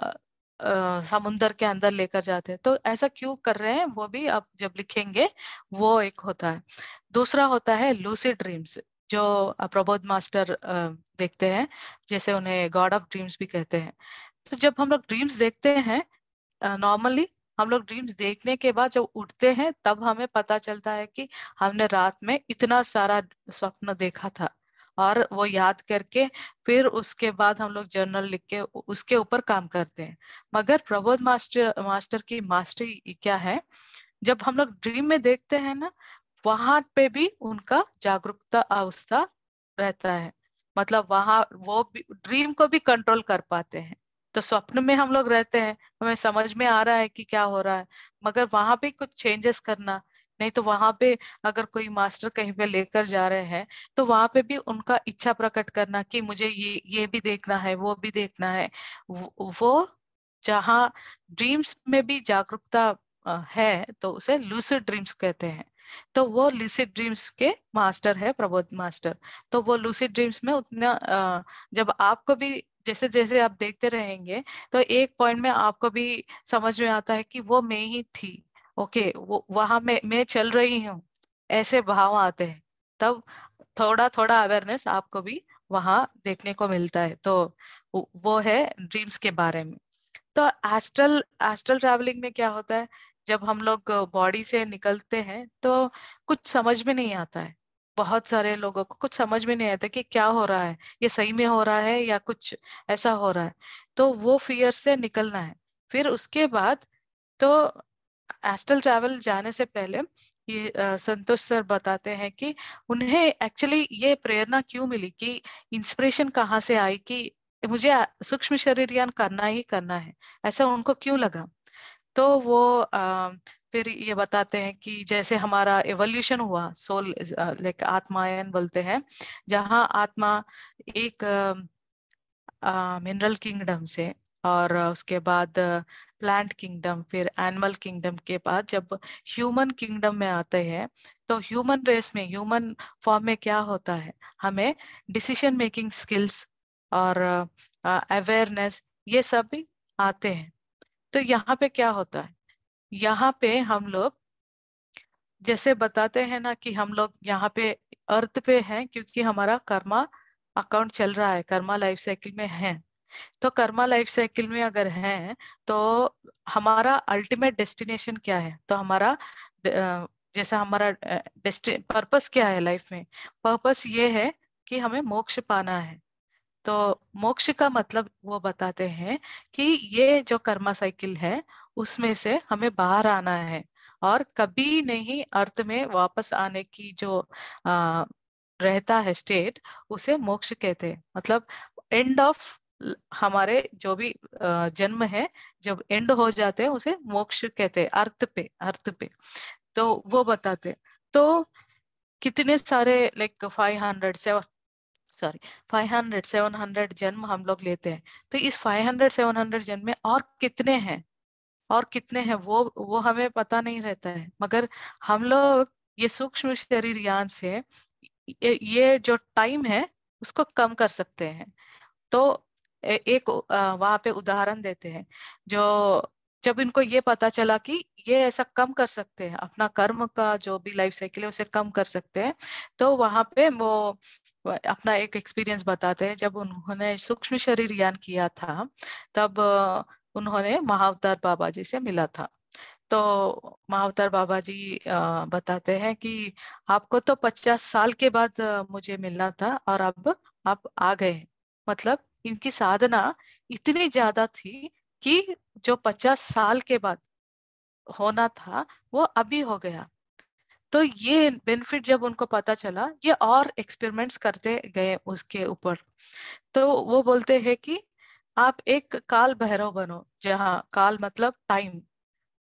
समुंदर के अंदर लेकर जाते हैं, तो ऐसा क्यों कर रहे हैं वो भी आप जब लिखेंगे, वो एक होता है। दूसरा होता है लूसिड ड्रीम्स, जो प्रबोध मास्टर देखते हैं, जैसे उन्हें गॉड ऑफ ड्रीम्स भी कहते हैं। तो जब हम लोग ड्रीम्स देखते हैं, नॉर्मली हम लोग ड्रीम्स देखने के बाद जब उठते हैं तब हमें पता चलता है कि हमने रात में इतना सारा स्वप्न देखा था, और वो याद करके फिर उसके बाद हम लोग जर्नल लिख के उसके ऊपर काम करते हैं। मगर प्रबोध मास्टर मास्टर की मास्टरी क्या है, जब हम लोग ड्रीम में देखते हैं ना, वहां पे भी उनका जागरूकता अवस्था रहता है, मतलब वहां वो भी ड्रीम को भी कंट्रोल कर पाते हैं। तो स्वप्न में हम लोग रहते हैं, हमें समझ में आ रहा है कि क्या हो रहा है, मगर वहां पे कुछ चेंजेस करना, नहीं तो वहां पे अगर कोई मास्टर कहीं पे लेकर जा रहे हैं, तो वहां पे भी उनका इच्छा प्रकट करना कि मुझे ये भी देखना है, वो भी देखना है। वो जहाँ ड्रीम्स में भी जागरूकता है, तो उसे लूसिड ड्रीम्स कहते हैं। तो वो लूसिड ड्रीम्स के मास्टर है, प्रबोध मास्टर। तो वो लूसिड ड्रीम्स में उतना जब आपको भी जैसे जैसे आप देखते रहेंगे तो एक पॉइंट में आपको भी समझ में आता है कि वो मैं ही थी, ओके, वो वहां मैं चल रही हूँ, ऐसे भाव आते हैं। तब थोड़ा थोड़ा अवेयरनेस आपको भी वहां देखने को मिलता है। तो वो है ड्रीम्स के बारे में। तो एस्ट्रल एस्ट्रल ट्रैवलिंग में क्या होता है, जब हम लोग बॉडी से निकलते हैं तो कुछ समझ में नहीं आता है। बहुत सारे लोगों को कुछ समझ में नहीं आता कि क्या हो रहा है, ये सही में हो रहा है या कुछ ऐसा हो रहा है। तो वो फियर से निकलना है। फिर उसके बाद तो एस्ट्रल ट्रैवल जाने से पहले ये संतोष सर बताते हैं कि उन्हें एक्चुअली ये प्रेरणा क्यों मिली, कि इंस्पिरेशन कहाँ से आई कि मुझे सूक्ष्म शरीर यान करना ही करना है, ऐसा उनको क्यों लगा। तो वो फिर ये बताते हैं कि जैसे हमारा एवोल्यूशन हुआ, सोल लाइक आत्मायन बोलते हैं, जहाँ आत्मा एक मिनरल किंगडम से, और उसके बाद प्लांट किंगडम, फिर एनिमल किंगडम के बाद जब ह्यूमन किंगडम में आते हैं, तो ह्यूमन रेस में, ह्यूमन फॉर्म में क्या होता है, हमें डिसीजन मेकिंग स्किल्स और अवेयरनेस ये सब भी आते हैं। तो यहाँ पे क्या होता है, यहाँ पे हम लोग जैसे बताते हैं ना कि हम लोग यहाँ पे अर्थ पे हैं क्योंकि हमारा कर्मा अकाउंट चल रहा है, कर्मा लाइफ साइकिल में है। तो कर्मा लाइफ साइकिल में अगर है तो हमारा अल्टीमेट डेस्टिनेशन क्या है, तो हमारा जैसा हमारा पर्पस क्या है लाइफ में, पर्पस ये है कि हमें मोक्ष पाना है। तो मोक्ष का मतलब वो बताते हैं कि ये जो कर्मा साइकिल है उसमें से हमें बाहर आना है, और कभी नहीं अर्थ में वापस आने की जो आ, रहता है स्टेट, उसे मोक्ष कहते हैं। मतलब एंड ऑफ हमारे जो भी जन्म है, जब एंड हो जाते हैं उसे मोक्ष कहते हैं, अर्थ पे। तो वो बताते हैं। तो कितने सारे लाइक 500 700 जन्म हम लोग लेते हैं। तो इस 500 700 जन्म में और कितने हैं, और कितने हैं वो हमें पता नहीं रहता है। मगर हम लोग ये सूक्ष्म शरीर यान से ये जो टाइम है उसको कम कर सकते हैं। तो एक वहां पे उदाहरण देते हैं, जो जब इनको ये पता चला कि ये ऐसा कम कर सकते हैं, अपना कर्म का जो भी लाइफ साइकिल है उसे कम कर सकते हैं, तो वहां पे वो अपना एक एक्सपीरियंस बताते हैं। जब उन्होंने सूक्ष्म शरीर यान किया था तब उन्होंने महाअवतार बाबा जी से मिला था। तो महाअवतार बाबा जी बताते हैं कि आपको तो 50 साल के बाद मुझे मिलना था, और अब आप आ गए हैं। मतलब इनकी साधना इतनी ज्यादा थी कि जो 50 साल के बाद होना था वो अभी हो गया। तो ये बेनिफिट जब उनको पता चला, ये और एक्सपेरिमेंट्स करते गए उसके ऊपर। तो वो बोलते हैं कि आप एक काल भैरव बनो, जहाँ काल मतलब टाइम,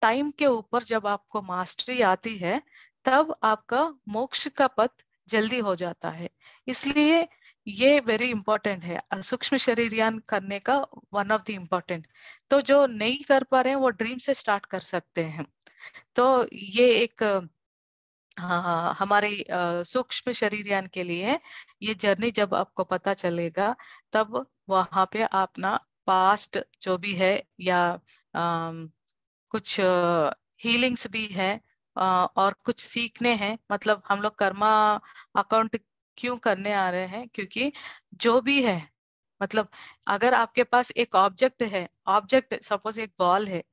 टाइम के ऊपर जब आपको मास्टरी आती है तब आपका मोक्ष का पथ जल्दी हो जाता है। इसलिए ये वेरी इंपॉर्टेंट है, सूक्ष्म शरीर यान करने का वन ऑफ द इम्पोर्टेंट। तो जो नहीं कर पा रहे हैं वो ड्रीम से स्टार्ट कर सकते हैं। तो ये एक हाँ हमारे सूक्ष्म शरीर यान के लिए ये जर्नी जब आपको पता चलेगा, तब वहां पे अपना पास्ट जो भी है या कुछ हीलिंग्स भी है, और कुछ सीखने हैं। मतलब हम लोग कर्मा अकाउंट क्यों करने आ रहे हैं, क्योंकि जो भी है, मतलब अगर आपके पास एक ऑब्जेक्ट है, ऑब्जेक्ट सपोज एक बॉल है,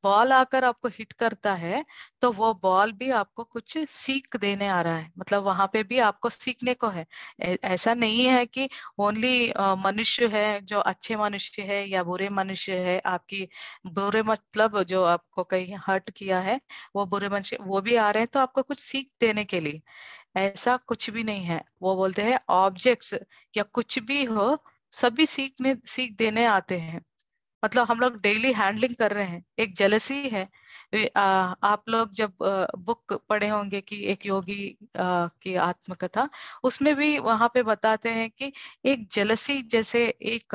बॉल आकर आपको हिट करता है, तो वो बॉल भी आपको कुछ सीख देने आ रहा है। मतलब वहां पे भी आपको सीखने को है। ऐसा नहीं है कि ओनली मनुष्य है जो अच्छे मनुष्य है या बुरे मनुष्य है, आपकी बुरे मतलब जो आपको कहीं हर्ट किया है वो बुरे मनुष्य वो भी आ रहे हैं तो आपको कुछ सीख देने के लिए। ऐसा कुछ भी नहीं है। वो बोलते हैं ऑब्जेक्ट्स या कुछ भी हो, सभी सीख देने आते हैं। मतलब हम लोग डेली हैंडलिंग कर रहे हैं, एक जेलसी है। आप लोग जब बुक पढ़े होंगे कि एक योगी की आत्मकथा, उसमें भी वहां पे बताते हैं कि एक जेलसी जैसे एक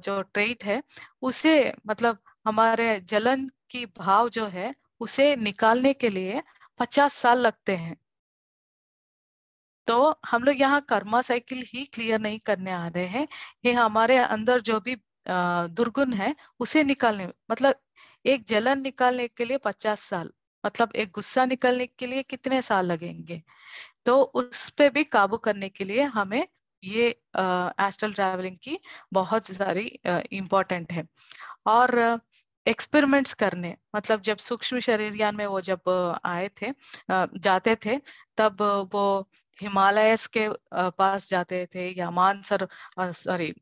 जो ट्रेट है, उसे मतलब हमारे जलन की भाव जो है उसे निकालने के लिए 50 साल लगते हैं। तो हम लोग यहाँ कर्मा साइकिल ही क्लियर नहीं करने आ रहे हैं, ये हमारे अंदर जो भी दुर्गुण है उसे निकालने, मतलब एक जलन निकालने के लिए 50 साल, मतलब एक गुस्सा निकालने के लिए कितने साल लगेंगे। तो उस पे भी काबू करने के लिए हमें ये एस्ट्रल ट्रैवलिंग की बहुत सारी इम्पोर्टेंट है। और एक्सपेरिमेंट्स करने, मतलब जब सूक्ष्म शरीर यान में वो जब आए थे, जाते थे, तब वो हिमालयस के पास जाते थे या मानसर सॉरी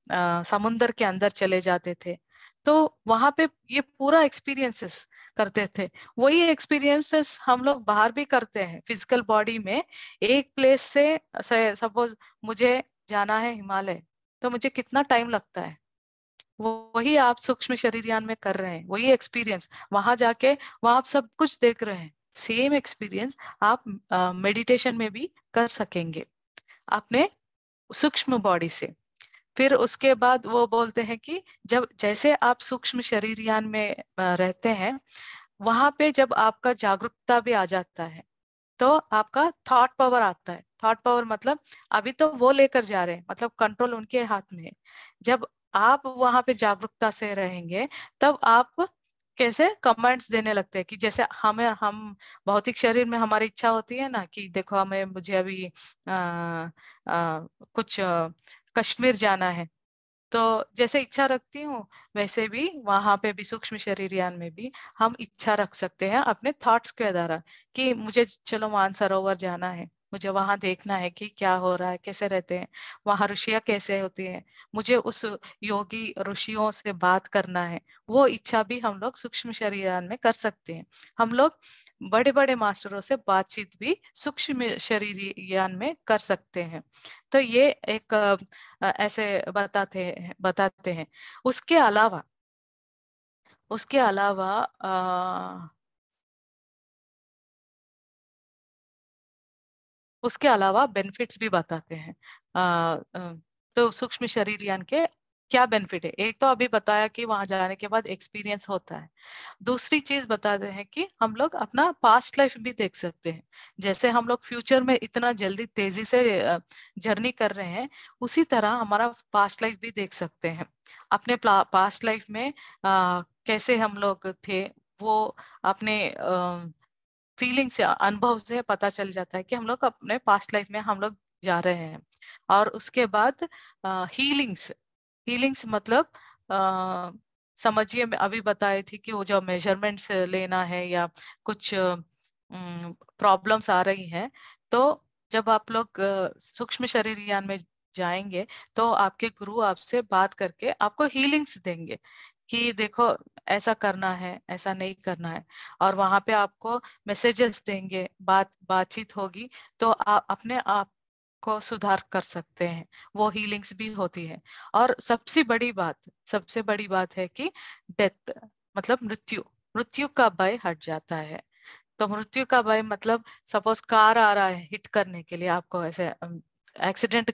समुंदर के अंदर चले जाते थे। तो वहां पे ये पूरा एक्सपीरियंसेस करते थे। वही एक्सपीरियंसेस हम लोग बाहर भी करते हैं फिजिकल बॉडी में। एक प्लेस से सपोज मुझे जाना है हिमालय, तो मुझे कितना टाइम लगता है, वही आप सूक्ष्म शरीरयान में कर रहे हैं, वही एक्सपीरियंस वहां जाके वहां आप सब कुछ देख रहे हैं। सेम एक्सपीरियंस आप मेडिटेशन में भी कर सकेंगे अपने सूक्ष्म बॉडी से। फिर उसके बाद वो बोलते हैं कि जब जैसे आप सूक्ष्म शरीरयान में रहते हैं, वहां पे जब आपका जागरूकता भी आ जाता है, तो आपका थॉट पावर आता है। थॉट पावर मतलब अभी तो वो लेकर जा रहे हैं, मतलब कंट्रोल उनके हाथ में है। जब आप वहां पे जागरूकता से रहेंगे, तब आप कैसे कमेंट्स देने लगते हैं कि जैसे हम भौतिक शरीर में हमारी इच्छा होती है ना कि देखो हमें मुझे अभी कुछ कश्मीर जाना है, तो जैसे इच्छा रखती हूँ, वैसे भी वहां पे भी सूक्ष्म शरीरयान में भी हम इच्छा रख सकते हैं अपने थॉट्स के द्वारा कि मुझे चलो मानसरोवर जाना है, मुझे वहां देखना है कि क्या हो रहा है, कैसे रहते हैं वहां, ऋषियां कैसे होती हैं, मुझे उस योगी ऋषियों से बात करना है। वो इच्छा भी हम लोग सूक्ष्म शरीरयान में कर सकते हैं। हम लोग बड़े बड़े मास्टरों से बातचीत भी सूक्ष्म शरीरयान में कर सकते हैं। तो ये एक ऐसे बताते हैं। उसके अलावा उसके अलावा उसके अलावा बेनिफिट्स भी बताते हैं। तो सूक्ष्म शरीर यान के क्या बेनिफिट है, एक तो अभी बताया कि वहां जाने के बाद एक्सपीरियंस होता है। दूसरी चीज बताते हैं कि हम लोग अपना पास्ट लाइफ भी देख सकते हैं। जैसे हम लोग फ्यूचर में इतना जल्दी तेजी से जर्नी कर रहे हैं, उसी तरह हमारा पास्ट लाइफ भी देख सकते हैं। अपने पास्ट लाइफ में कैसे हम लोग थे, वो अपने फीलिंग से, अनुभव से पता चल जाता है कि हम लोग अपने पास्ट लाइफ में हम लोग जा रहे हैं। और उसके बाद हीलिंग्स हीलिंग्स मतलब समझिए, मैं अभी बताई थी कि वो जो मेजरमेंट्स लेना है या कुछ प्रॉब्लम्स आ रही हैं, तो जब आप लोग सूक्ष्म शरीर यान में जाएंगे, तो आपके गुरु आपसे बात करके आपको हीलिंग्स देंगे कि देखो ऐसा करना है, ऐसा नहीं करना है। और वहां पे आपको मैसेजेस देंगे, बातचीत होगी, तो आप अपने आप को सुधार कर सकते हैं। वो हीलिंग्स भी होती है। और सबसे बड़ी बात है कि डेथ, मतलब मृत्यु, मृत्यु का भय हट जाता है। तो मृत्यु का भय मतलब सपोज कार आ रहा है हिट करने के लिए आपको, ऐसे एक्सीडेंट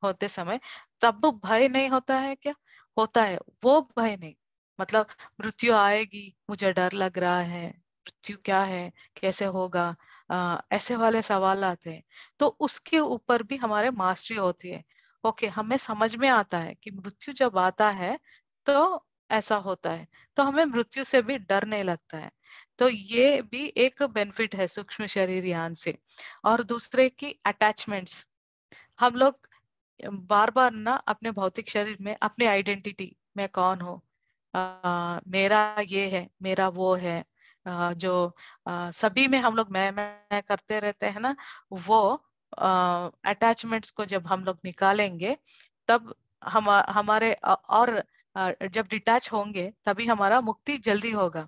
होते समय, तब वो भय नहीं होता है क्या, होता है वो भय नहीं। मतलब मृत्यु आएगी, मुझे डर लग रहा है, मृत्यु क्या है, कैसे होगा, ऐसे वाले सवाल आते हैं। तो उसके ऊपर भी हमारे मास्टरी होती है। ओके, हमें समझ में आता है कि मृत्यु जब आता है तो ऐसा होता है, तो हमें मृत्यु से भी डर नहीं लगता है। तो ये भी एक बेनिफिट है सूक्ष्म शरीर यान से। और दूसरे की अटैचमेंट्स, हम लोग बार बार ना अपने भौतिक शरीर में अपनी आइडेंटिटी, मैं कौन हूँ, मेरा ये है, मेरा वो है, जो सभी में हम लोग मैं करते रहते हैं ना, वो अटैचमेंट्स को जब हम लोग निकालेंगे, तब हमारे और जब डिटैच होंगे तभी हमारा मुक्ति जल्दी होगा।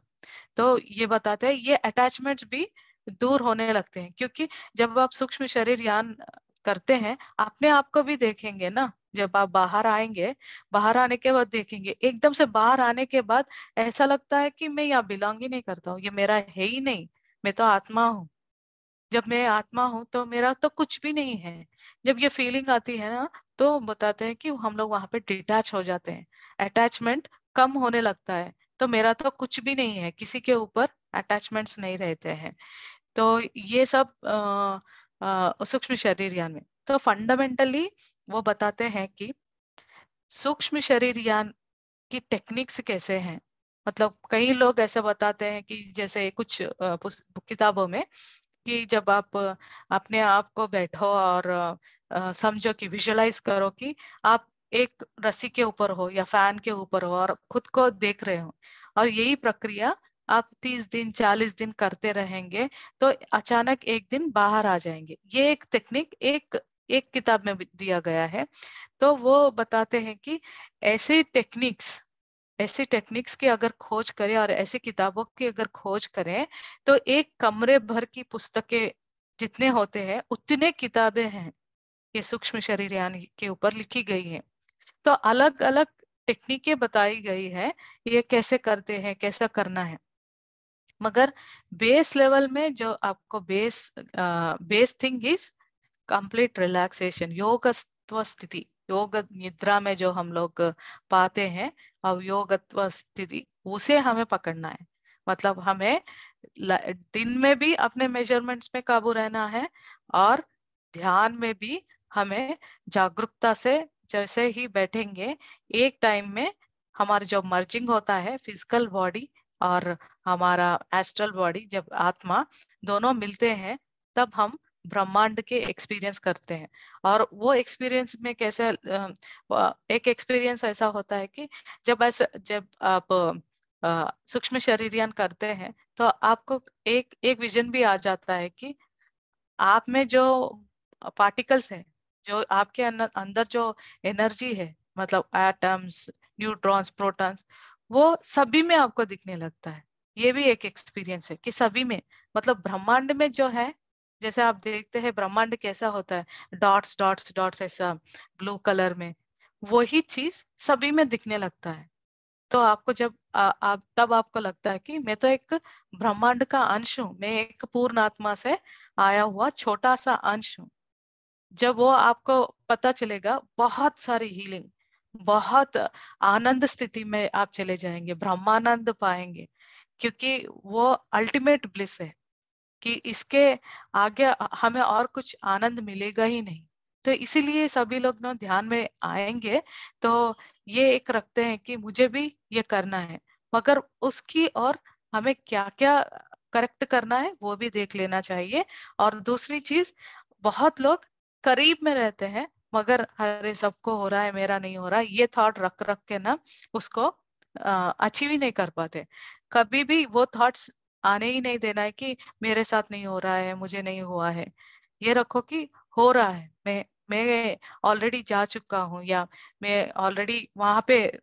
तो ये बताते हैं ये अटैचमेंट्स भी दूर होने लगते हैं, क्योंकि जब आप सूक्ष्म शरीर यान करते हैं, अपने आप को भी देखेंगे ना। जब आप बाहर आएंगे, बाहर आने के बाद देखेंगे, एकदम से बाहर आने के बाद ऐसा लगता है कि मैं यहाँ बिलोंग ही नहीं करता हूँ, ये मेरा है ही नहीं, मैं तो आत्मा हूँ। जब मैं आत्मा हूँ तो मेरा तो कुछ भी नहीं है। जब ये फीलिंग आती है ना, तो बताते हैं कि हम लोग वहां पे डिटैच हो जाते हैं, अटैचमेंट कम होने लगता है। तो मेरा तो कुछ भी नहीं है, किसी के ऊपर अटैचमेंट्स नहीं रहते हैं। तो ये सब सूक्ष्म शरीर यान में। तो फंडामेंटली वो बताते हैं कि सूक्ष्म शरीर यान की टेक्निक्स कैसे हैं। मतलब कई लोग ऐसे बताते हैं कि जैसे कुछ किताबों में कि जब आप अपने आप को बैठो और समझो कि विजुअलाइज करो कि आप एक रस्सी के ऊपर हो या फैन के ऊपर हो और खुद को देख रहे हो, और यही प्रक्रिया आप 30 दिन 40 दिन करते रहेंगे तो अचानक एक दिन बाहर आ जाएंगे। ये एक टेक्निक एक एक किताब में दिया गया है। तो वो बताते हैं कि ऐसे टेक्निक्स की अगर खोज करें और ऐसी किताबों की अगर खोज करें तो एक कमरे भर की पुस्तकें जितने होते हैं उतने किताबें हैं ये सूक्ष्म शरीर यान के ऊपर लिखी गई हैं। तो अलग अलग टेक्निकें बताई गई है ये कैसे करते हैं, कैसा करना है। मगर बेस लेवल में जो आपको base thing is complete relaxation, योगत्व स्थिति। योग निद्रा में जो हम लोग पाते हैं अब योगत्व स्थिति, उसे हमें पकड़ना है। मतलब हमें दिन में भी अपने मेजरमेंट्स में काबू रहना है और ध्यान में भी हमें जागरूकता से जैसे ही बैठेंगे एक टाइम में हमारा जो मर्जिंग होता है फिजिकल बॉडी और हमारा एस्ट्रल बॉडी, जब आत्मा दोनों मिलते हैं तब हम ब्रह्मांड के एक्सपीरियंस करते हैं। और वो एक्सपीरियंस में कैसे एक एक्सपीरियंस ऐसा होता है कि जब आप सूक्ष्म शरीरयान करते हैं तो आपको एक एक विजन भी आ जाता है कि आप में जो पार्टिकल्स है, जो आपके अंदर जो एनर्जी है, मतलब एटम्स, न्यूट्रॉन्स, प्रोटॉन्स, वो सभी में आपको दिखने लगता है। ये भी एक एक्सपीरियंस है कि सभी में, मतलब ब्रह्मांड में जो है, जैसे आप देखते हैं ब्रह्मांड कैसा होता है, डॉट्स डॉट्स डॉट्स ऐसा ब्लू कलर में, वही चीज सभी में दिखने लगता है। तो आपको जब आप तब आपको लगता है कि मैं तो एक ब्रह्मांड का अंश हूँ, मैं एक पूर्ण आत्मा से आया हुआ छोटा सा अंश हूँ। जब वो आपको पता चलेगा, बहुत सारी हीलिंग, बहुत आनंद स्थिति में आप चले जाएंगे, ब्रह्मानंद पाएंगे, क्योंकि वो अल्टीमेट ब्लिस है कि इसके आगे हमें और कुछ आनंद मिलेगा ही नहीं। तो इसीलिए सभी लोग ना ध्यान में आएंगे तो ये एक रखते हैं कि मुझे भी ये करना है, मगर उसकी और हमें क्या क्या करेक्ट करना है वो भी देख लेना चाहिए। और दूसरी चीज, बहुत लोग करीब में रहते हैं मगर अरे सबको हो रहा है मेरा नहीं हो रहा, ये थॉट रख रख के ना उसको अचीव ही नहीं कर पाते। कभी भी वो थॉट्स आने ही नहीं देना है कि मेरे साथ नहीं हो रहा है, मुझे नहीं हुआ है। ये रखो कि हो रहा है, मैं ऑलरेडी जा चुका हूँ, या मैं ऑलरेडी वहां पे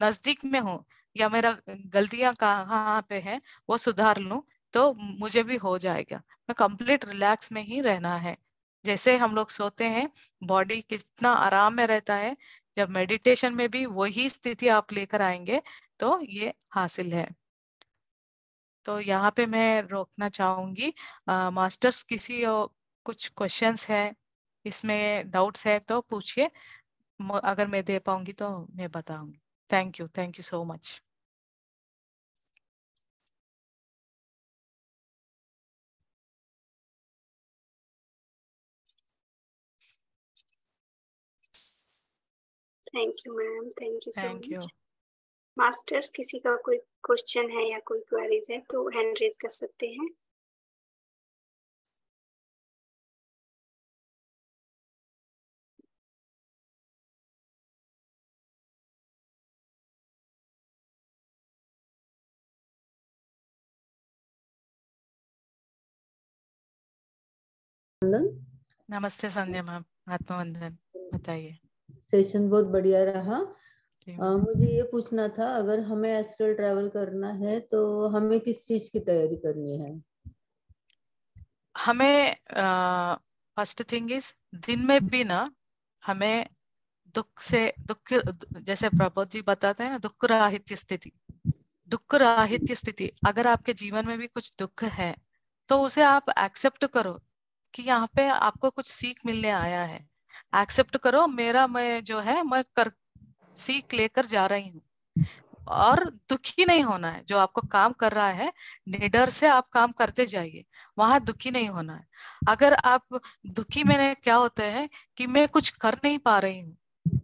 नजदीक में हूँ, या मेरा गलतियां कहाँ पे है वो सुधार लूं तो मुझे भी हो जाएगा। मैं कंप्लीट रिलैक्स में ही रहना है। जैसे हम लोग सोते हैं बॉडी कितना आराम में रहता है, जब मेडिटेशन में भी वही स्थिति आप लेकर आएंगे तो ये हासिल है। तो यहाँ पे मैं रोकना चाहूंगी। मास्टर्स किसी कुछ क्वेश्चंस है, इसमें डाउट्स है तो पूछिए, अगर मैं दे पाऊंगी तो मैं बताऊंगी। Thank you so much. Thank you ma'am, thank you so thank you. Much. Masters किसी का कोई क्वेश्चन है या कोई क्वेरीज है तो हैंड रेज कर सकते हैं। नमस्ते संध्या मैम, आत्मवंदन। बताइए। सेशन बहुत बढ़िया रहा। जी मुझे ये पूछना था, अगर हमें एस्ट्रल ट्रैवल करना है तो हमें किस चीज की तैयारी करनी है? हमें फर्स्ट थिंग इज दिन में भी ना हमें दुख, जैसे प्रभु जी बताते हैं ना, दुख राहित्य स्थिति। अगर आपके जीवन में भी कुछ दुख है तो उसे आप एक्सेप्ट करो कि यहाँ पे आपको कुछ सीख मिलने आया है। एक्सेप्ट करो, मैं जो है मैं सीख लेकर जा रही हूँ। और दुखी नहीं होना है। जो आपको काम कर रहा है निडर से आप काम करते जाइए, वहां दुखी नहीं होना है। अगर आप दुखी में क्या होता है कि मैं कुछ कर नहीं पा रही हूँ,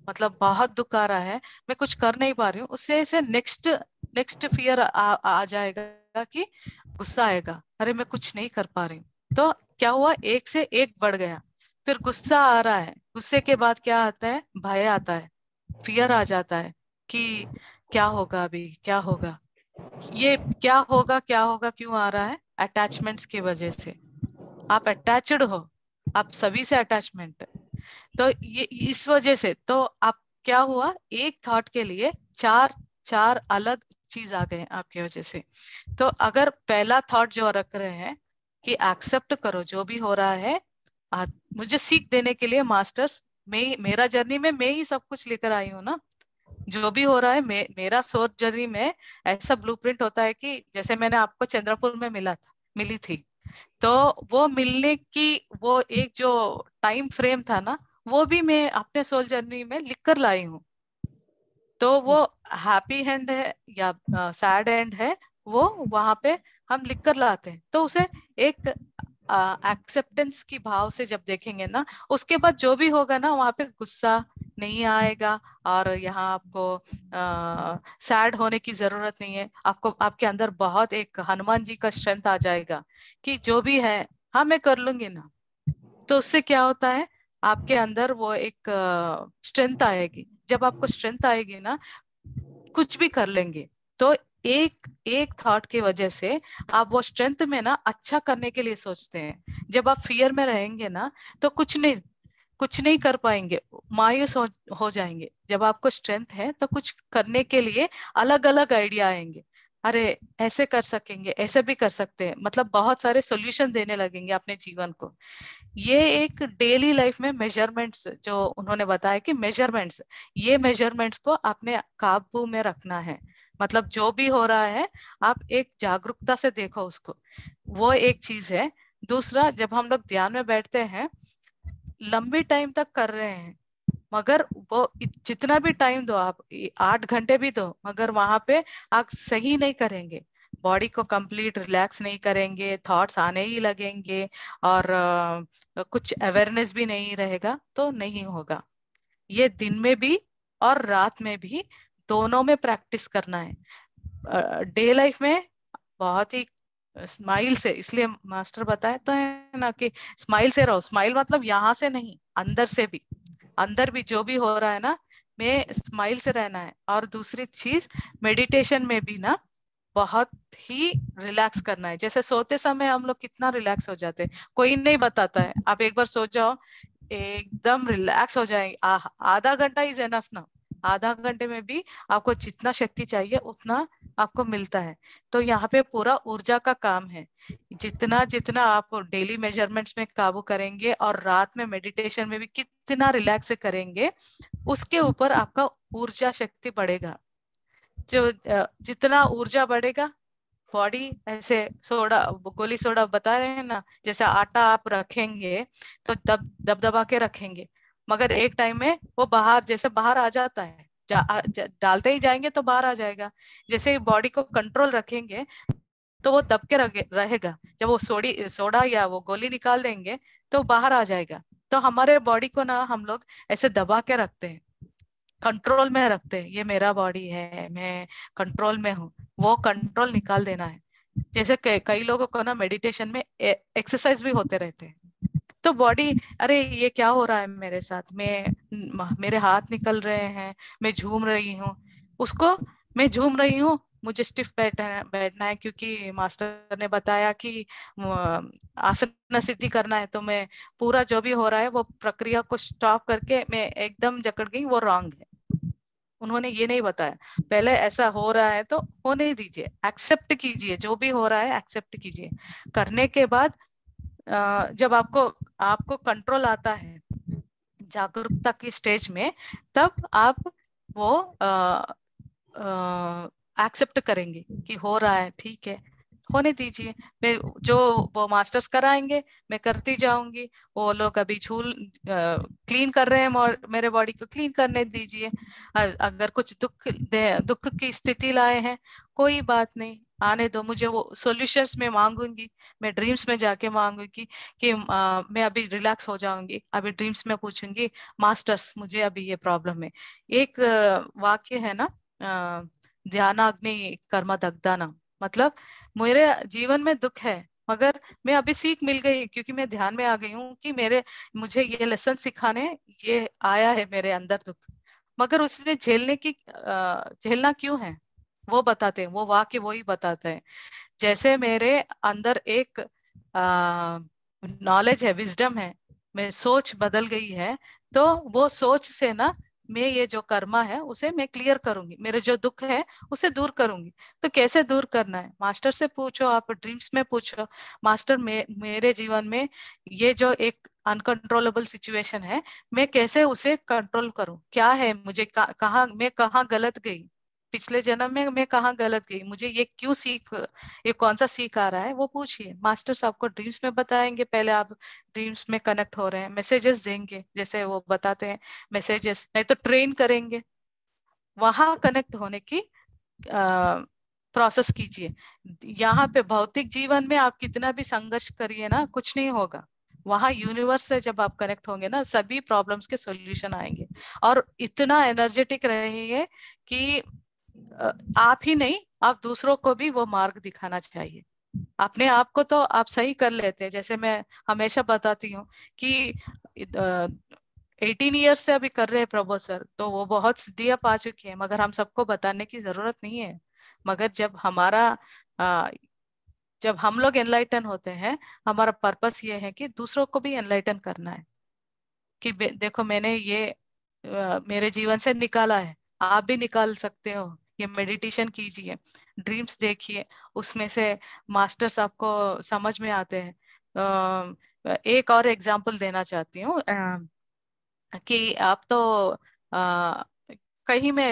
मतलब बहुत दुख आ रहा है, मैं कुछ कर नहीं पा रही हूँ, उससे ऐसे नेक्स्ट नेक्स्ट फियर आ जाएगा कि गुस्सा आएगा, अरे मैं कुछ नहीं कर पा रही हूँ। तो क्या हुआ, एक से एक बढ़ गया। फिर गुस्सा आ रहा है, गुस्से के बाद क्या आता है, भय आता है, फियर आ जाता है कि क्या होगा, अभी क्या होगा, ये क्या होगा क्यों आ रहा है, अटैचमेंट्स की वजह से। आप अटैच्ड हो, आप सभी से अटैचमेंट, तो ये इस वजह से तो आप क्या हुआ, एक थॉट के लिए चार चार अलग चीज आ गए आपकी वजह से। तो अगर पहला थॉट जो रख रहे हैं कि एक्सेप्ट करो जो भी हो रहा है, आ, मुझे सीख देने के लिए मास्टर्स में, मेरा जर्नी में मैं ही सब कुछ लेकर आई हूँ ना, जो भी हो रहा है मेरा सोच जर्नी में ऐसा ब्लूप्रिंट होता है कि जैसे मैंने आपको चंद्रपुर में मिली थी, तो वो मिलने की वो एक जो टाइम फ्रेम था ना, वो भी मैं अपने सोल जर्नी में लिख कर लाई हूँ। तो वो हैप्पी एंड है या सैड एंड है, वो वहां पे हम लिख कर लाते हैं। तो उसे एक एक्सेप्टेंस की भाव से जब देखेंगे ना, उसके बाद जो भी होगा ना, वहां पे गुस्सा नहीं आएगा, और यहाँ आपको सैड होने की जरूरत नहीं है। आपको आपके अंदर बहुत एक हनुमान जी का स्ट्रेंथ आ जाएगा कि जो भी है, हाँ मैं कर लूंगी ना। तो उससे क्या होता है, आपके अंदर वो एक स्ट्रेंथ आएगी। जब आपको स्ट्रेंथ आएगी ना, कुछ भी कर लेंगे। तो एक एक थॉट की वजह से आप वो स्ट्रेंथ में ना अच्छा करने के लिए सोचते हैं। जब आप फियर में रहेंगे ना, तो कुछ नहीं कर पाएंगे, मायूस हो जाएंगे। जब आपको स्ट्रेंथ है तो कुछ करने के लिए अलग अलग आइडिया आएंगे, अरे ऐसे कर सकेंगे, ऐसे भी कर सकते हैं, मतलब बहुत सारे सॉल्यूशन देने लगेंगे अपने जीवन को। ये एक डेली लाइफ में मेजरमेंट्स जो उन्होंने बताया कि मेजरमेंट्स, ये मेजरमेंट्स को अपने काबू में रखना है। मतलब जो भी हो रहा है, आप एक जागरूकता से देखो उसको, वो एक चीज है। दूसरा, जब हम लोग ध्यान में बैठते हैं, लंबी टाइम तक कर रहे हैं, मगर वो जितना भी टाइम दो आप, 8 घंटे भी दो, मगर वहां पे आप सही नहीं करेंगे, बॉडी को कंप्लीट रिलैक्स नहीं करेंगे, थॉट्स आने ही लगेंगे, और कुछ अवेयरनेस भी नहीं रहेगा, तो नहीं होगा। ये दिन में भी और रात में भी, दोनों में प्रैक्टिस करना है। डे लाइफ में बहुत ही स्माइल से, इसलिए मास्टर बताए तो है ना कि स्माइल से रहो। स्माइल मतलब यहाँ से नहीं, अंदर से भी, अंदर भी जो भी हो रहा है ना, में स्माइल से रहना है। और दूसरी चीज, मेडिटेशन में भी ना बहुत ही रिलैक्स करना है। जैसे सोते समय हम लोग कितना रिलैक्स हो जाते हैं, कोई नहीं बताता है, आप एक बार सो जाओ, एकदम रिलैक्स हो जाएंगे। आधा घंटा इज एनफ ना, आधा घंटे में भी आपको जितना शक्ति चाहिए उतना आपको मिलता है। तो यहाँ पे पूरा ऊर्जा का काम है। जितना जितना आप डेली मेजरमेंट्स में काबू करेंगे और रात में मेडिटेशन में भी कितना रिलैक्स करेंगे, उसके ऊपर आपका ऊर्जा शक्ति बढ़ेगा। जो जितना ऊर्जा बढ़ेगा, बॉडी ऐसे सोडा, गोली सोडा बता रहे हैं ना, जैसे आटा आप रखेंगे तो दबा के रखेंगे, मगर एक टाइम में वो बाहर, जैसे बाहर आ जाता है, डालते ही जाएंगे तो बाहर आ जाएगा। जैसे बॉडी को कंट्रोल रखेंगे तो वो दब के रहेगा, जब वो सोडा या वो गोली निकाल देंगे तो बाहर आ जाएगा। तो हमारे बॉडी को ना हम लोग ऐसे दबा के रखते हैं, कंट्रोल में रखते हैं, ये मेरा बॉडी है, मैं कंट्रोल में हूँ। वो कंट्रोल निकाल देना है। जैसे कई लोगों को ना मेडिटेशन में एक्सरसाइज भी होते रहते हैं, तो बॉडी, अरे ये क्या हो रहा है मेरे साथ, मेरे हाथ निकल रहे हैं, मैं झूम रही हूँ, उसको, मैं झूम रही हूँ, मुझे स्टिफ बैठना है क्योंकि मास्टर ने बताया कि आसन सिद्धि करना है। तो मैं पूरा जो भी हो रहा है वो प्रक्रिया को स्टॉप करके मैं एकदम जकड़ गई, वो रॉन्ग है। उन्होंने ये नहीं बताया, पहले ऐसा हो रहा है तो होने दीजिए, एक्सेप्ट कीजिए, जो भी हो रहा है एक्सेप्ट कीजिए। करने के बाद जब आपको आपको कंट्रोल आता है जागरूकता की स्टेज में, तब आप वो एक्सेप्ट करेंगे कि हो रहा है, ठीक है, होने दीजिए। मैं जो वो मास्टर्स कराएंगे मैं करती जाऊंगी। वो लोग अभी झूल क्लीन कर रहे हैं और मेरे बॉडी को क्लीन करने दीजिए। अगर कुछ दुख की स्थिति लाए हैं, कोई बात नहीं, आने दो। मुझे वो सॉल्यूशंस में मांगूंगी, मैं ड्रीम्स में जाके मांगूंगी कि मैं अभी रिलैक्स हो जाऊंगी। अभी ड्रीम्स में पूछूंगी, मास्टर्स मुझे अभी ये प्रॉब्लम है। एक वाक्य है ना, ध्यानाग्नि कर्म दग्धाना, मतलब मेरे जीवन में दुख है मगर मैं अभी सीख मिल गई, क्योंकि मैं ध्यान में आ गई हूँ कि मुझे ये लेसन सिखाने ये आया है मेरे अंदर दुख। मगर उसने झेलना क्यों है वो बताते हैं, वो वाक्य वही बताते हैं। जैसे मेरे अंदर एक नॉलेज है, विजडम है, मैं सोच बदल गई है, तो वो सोच से ना मैं ये जो कर्मा है उसे मैं क्लियर करूंगी, मेरे जो दुख है उसे दूर करूंगी। तो कैसे दूर करना है, मास्टर से पूछो, आप ड्रीम्स में पूछो, मास्टर मेरे जीवन में ये जो एक अनकंट्रोलेबल सिचुएशन है, मैं कैसे उसे कंट्रोल करूं, क्या है मुझे, मैं कहाँ गलत गई, पिछले जन्म में मैं कहाँ गलत गई, मुझे ये क्यों ये कौन सा सीख आ रहा है, वो पूछिए। मास्टर्स आपको ड्रीम्स में बताएंगे, पहले आप ड्रीम्स में कनेक्ट हो रहे हैं, मैसेजेस देंगे, जैसे वो बताते हैं मैसेजेस, नहीं तो ट्रेन करेंगे, वहां कनेक्ट होने की प्रोसेस कीजिए। यहाँ पे भौतिक जीवन में आप कितना भी संघर्ष करिए ना, कुछ नहीं होगा। वहां यूनिवर्स से जब आप कनेक्ट होंगे ना, सभी प्रॉब्लम्स के सॉल्यूशन आएंगे। और इतना एनर्जेटिक रहिए कि आप ही नहीं, आप दूसरों को भी वो मार्ग दिखाना चाहिए। अपने आप को तो आप सही कर लेते हैं, जैसे मैं हमेशा बताती हूँ कि 18 ईयर्स से अभी कर रहे हैं प्रभु सर, तो वो बहुत सिद्धियां पा चुके हैं, मगर हम सबको बताने की जरूरत नहीं है। मगर अ, जब हम लोग एनलाइटन होते हैं, हमारा पर्पस ये है कि दूसरों को भी एनलाइटन करना है कि देखो मैंने ये मेरे जीवन से निकाला है, आप भी निकाल सकते हो। ये मेडिटेशन कीजिए, ड्रीम्स देखिए, उसमें से मास्टर्स आपको समझ में आते हैं। एक और एग्जांपल देना चाहती हूँ कि आप तो अ, कहीं मैं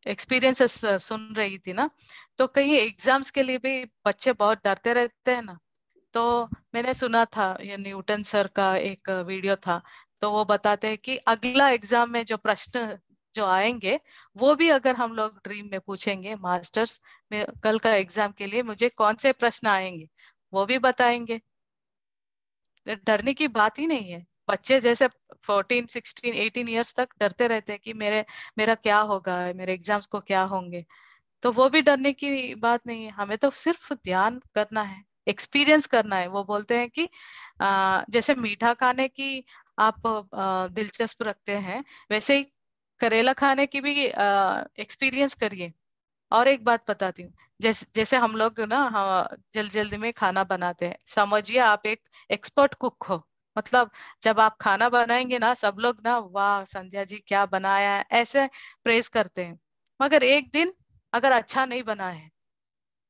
एक्सपीरियंसेस सुन रही थी ना, तो कहीं एग्जाम्स के लिए भी बच्चे बहुत डरते रहते हैं ना। तो मैंने सुना था, ये न्यूटन सर का एक वीडियो था, तो वो बताते हैं कि अगला एग्जाम में जो प्रश्न जो आएंगे, वो भी अगर हम लोग ड्रीम में पूछेंगे, मास्टर्स में कल का एग्जाम के लिए मुझे कौन से प्रश्न आएंगे, वो भी बताएंगे। डरने की बात ही नहीं है। बच्चे जैसे 14, 16, 18 ईयर्स तक डरते रहते हैं कि मेरा क्या होगा, मेरे एग्जाम्स को क्या होंगे। तो वो भी डरने की बात नहीं है, हमें तो सिर्फ ध्यान करना है, एक्सपीरियंस करना है। वो बोलते हैं कि जैसे मीठा खाने की आप दिलचस्प रखते हैं, वैसे ही करेला खाने की भी एक्सपीरियंस करिए। और एक बात बताती हूँ, जैसे हम लोग ना, जल्दी जल्दी में खाना बनाते हैं, समझिए आप एक एक्सपर्ट कुक हो। मतलब जब आप खाना बनाएंगे ना, सब लोग ना, वाह संध्या जी क्या बनाया है, ऐसे प्रेज करते हैं। मगर एक दिन अगर अच्छा नहीं बना है,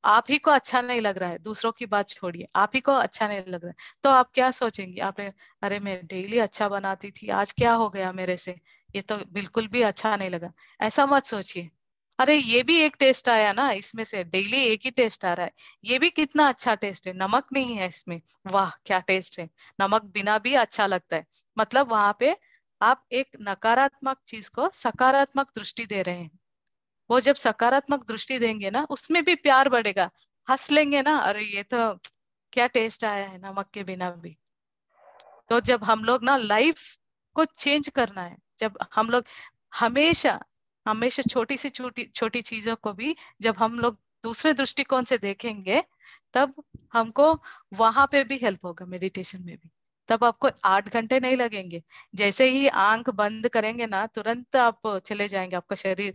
आप ही को अच्छा नहीं लग रहा है, दूसरों की बात छोड़िए, आप ही को अच्छा नहीं लग रहा है, तो आप क्या सोचेंगे, आपने, अरे मैं डेली अच्छा बनाती थी, आज क्या हो गया मेरे से, ये तो बिल्कुल भी अच्छा नहीं लगा। ऐसा मत सोचिए, अरे ये भी एक टेस्ट आया ना, इसमें से डेली एक ही टेस्ट आ रहा है, ये भी कितना अच्छा टेस्ट है, नमक नहीं है इसमें, वाह क्या टेस्ट है, नमक बिना भी अच्छा लगता है। मतलब वहां पे आप एक नकारात्मक चीज को सकारात्मक दृष्टि दे रहे हैं। वो जब सकारात्मक दृष्टि देंगे ना, उसमें भी प्यार बढ़ेगा, हंस लेंगे ना, अरे ये तो क्या टेस्ट आया है नमक के बिना भी। तो जब हम लोग ना लाइफ को चेंज करना है, जब हम लोग हमेशा हमेशा छोटी से छोटी छोटी चीजों को भी जब हम लोग दूसरे दृष्टिकोण से देखेंगे, तब हमको वहां पे भी हेल्प होगा, मेडिटेशन में भी। तब आपको 8 घंटे नहीं लगेंगे, जैसे ही आंख बंद करेंगे ना, तुरंत आप चले जाएंगे, आपका शरीर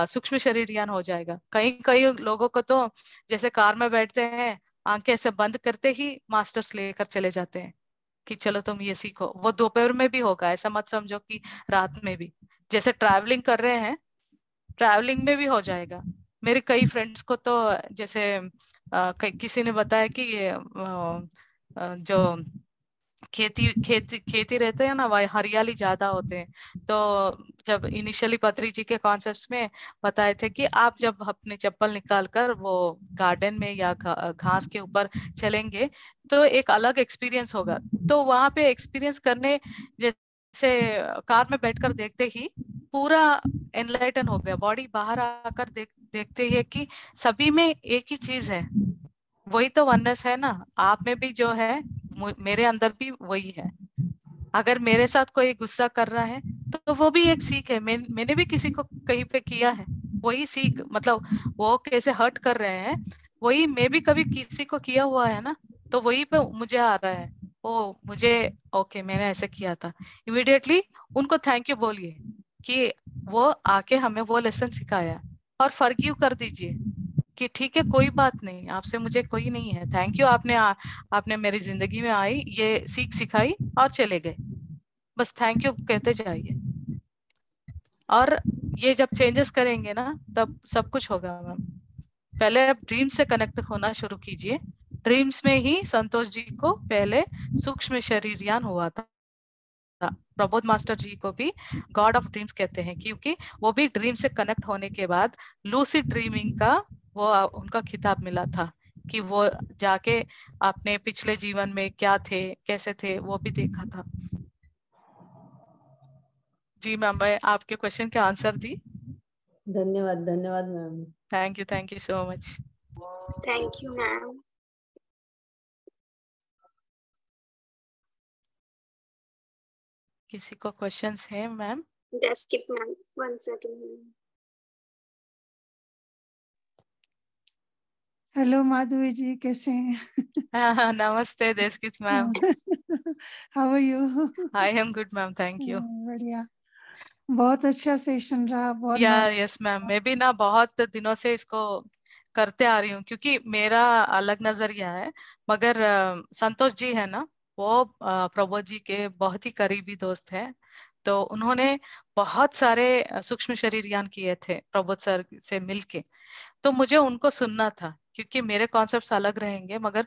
सूक्ष्म शरीर ज्ञान हो जाएगा। कई कई लोगों को तो जैसे कार में बैठते हैं, आंखें ऐसे बंद करते ही मास्टर्स लेकर चले जाते हैं कि चलो तुम ये सीखो। वो दोपहर में भी होगा, ऐसा मत समझो कि रात में भी। जैसे ट्रैवलिंग कर रहे हैं, ट्रैवलिंग में भी हो जाएगा। मेरे कई फ्रेंड्स को तो जैसे किसी ने बताया कि ये जो खेती रहते हैं ना, वह हरियाली ज्यादा होते हैं। तो जब इनिशियली पत्री जी के कॉन्सेप्ट्स में बताए थे कि आप जब अपने चप्पल निकाल कर वो गार्डन में या घास के ऊपर चलेंगे तो एक अलग एक्सपीरियंस होगा। तो वहां पे एक्सपीरियंस करने जैसे कार में बैठकर देखते ही पूरा एनलाइटन हो गया, बॉडी बाहर आकर देखते ही कि सभी में एक ही चीज है, वही तो वननेस है ना। आप में भी जो है मेरे अंदर भी वही है। अगर मेरे साथ कोई गुस्सा कर रहा है तो वो भी एक सीख है, मैंने भी किसी को कहीं पे किया है, वही सीख, मतलब वो कैसे हर्ट कर रहे हैं वही मैं भी कभी किसी को किया हुआ है ना, तो वही पे मुझे आ रहा है। ओ मुझे, ओके मैंने ऐसे किया था, इमिडिएटली उनको थैंक यू बोलिए कि वो आके हमें वो लेसन सिखाया, और फॉरगिव कर दीजिए कि ठीक है कोई बात नहीं, आपसे मुझे कोई नहीं है, थैंक यू, आपने मेरी जिंदगी में आई, ये सीख सिखाई और चले गए, बस थैंक यू कहते जाइए। और ये जब चेंजेस करेंगे ना तब सब कुछ होगा मैम। पहले आप ड्रीम से कनेक्ट होना शुरू कीजिए। ड्रीम्स में ही संतोष जी को पहले सूक्ष्म शरीरयान हुआ था। प्रबोध मास्टर जी को भी गॉड ऑफ ड्रीम्स कहते हैं, क्योंकि वो भी ड्रीम से कनेक्ट होने के बाद लूसिड ड्रीमिंग का वो उनका खिताब मिला था कि वो जाके अपने पिछले जीवन में क्या थे कैसे थे वो भी देखा था। जी मैम, मैं आपके क्वेश्चन के आंसर दी। धन्यवाद धन्यवाद ma'am. Thank you so much. Thank you ma'am. किसी को क्वेश्चंस है ma'am? Just skip ma'am, 1 second. Hello Madhavi ji, कैसे हैं? हाँ, नमस्ते देशकित ma'am. How are you? I am good ma'am, thank you. बढ़िया, बहुत अच्छा सेशन रहा, बहुत यस मैम, मैं भी ना बहुत दिनों से इसको करते आ रही हूँ, क्योंकि मेरा अलग नजरिया है, मगर संतोष जी है ना, वो प्रबोध जी के बहुत ही करीबी दोस्त हैं। तो उन्होंने बहुत सारे सूक्ष्म शरीर यान किए थे प्रबोध सर से मिलके। तो मुझे उनको सुनना था, क्योंकि मेरे कॉन्सेप्ट्स अलग रहेंगे, मगर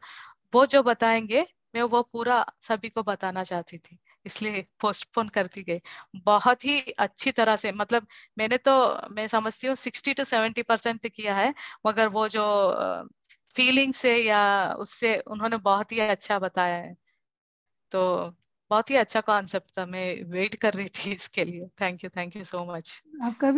वो जो बताएंगे मैं वो पूरा सभी को बताना चाहती थी, इसलिए पोस्टपोन करती गई। बहुत ही अच्छी तरह से, मतलब मैं समझती हूँ 60 to 70% किया है, मगर वो जो फीलिंग से या उससे उन्होंने बहुत ही अच्छा बताया है। तो बहुत ही अच्छा कॉन्सेप्ट था, मैं वेट कर रही थी इसके लिए। Thank you so much. आपका भी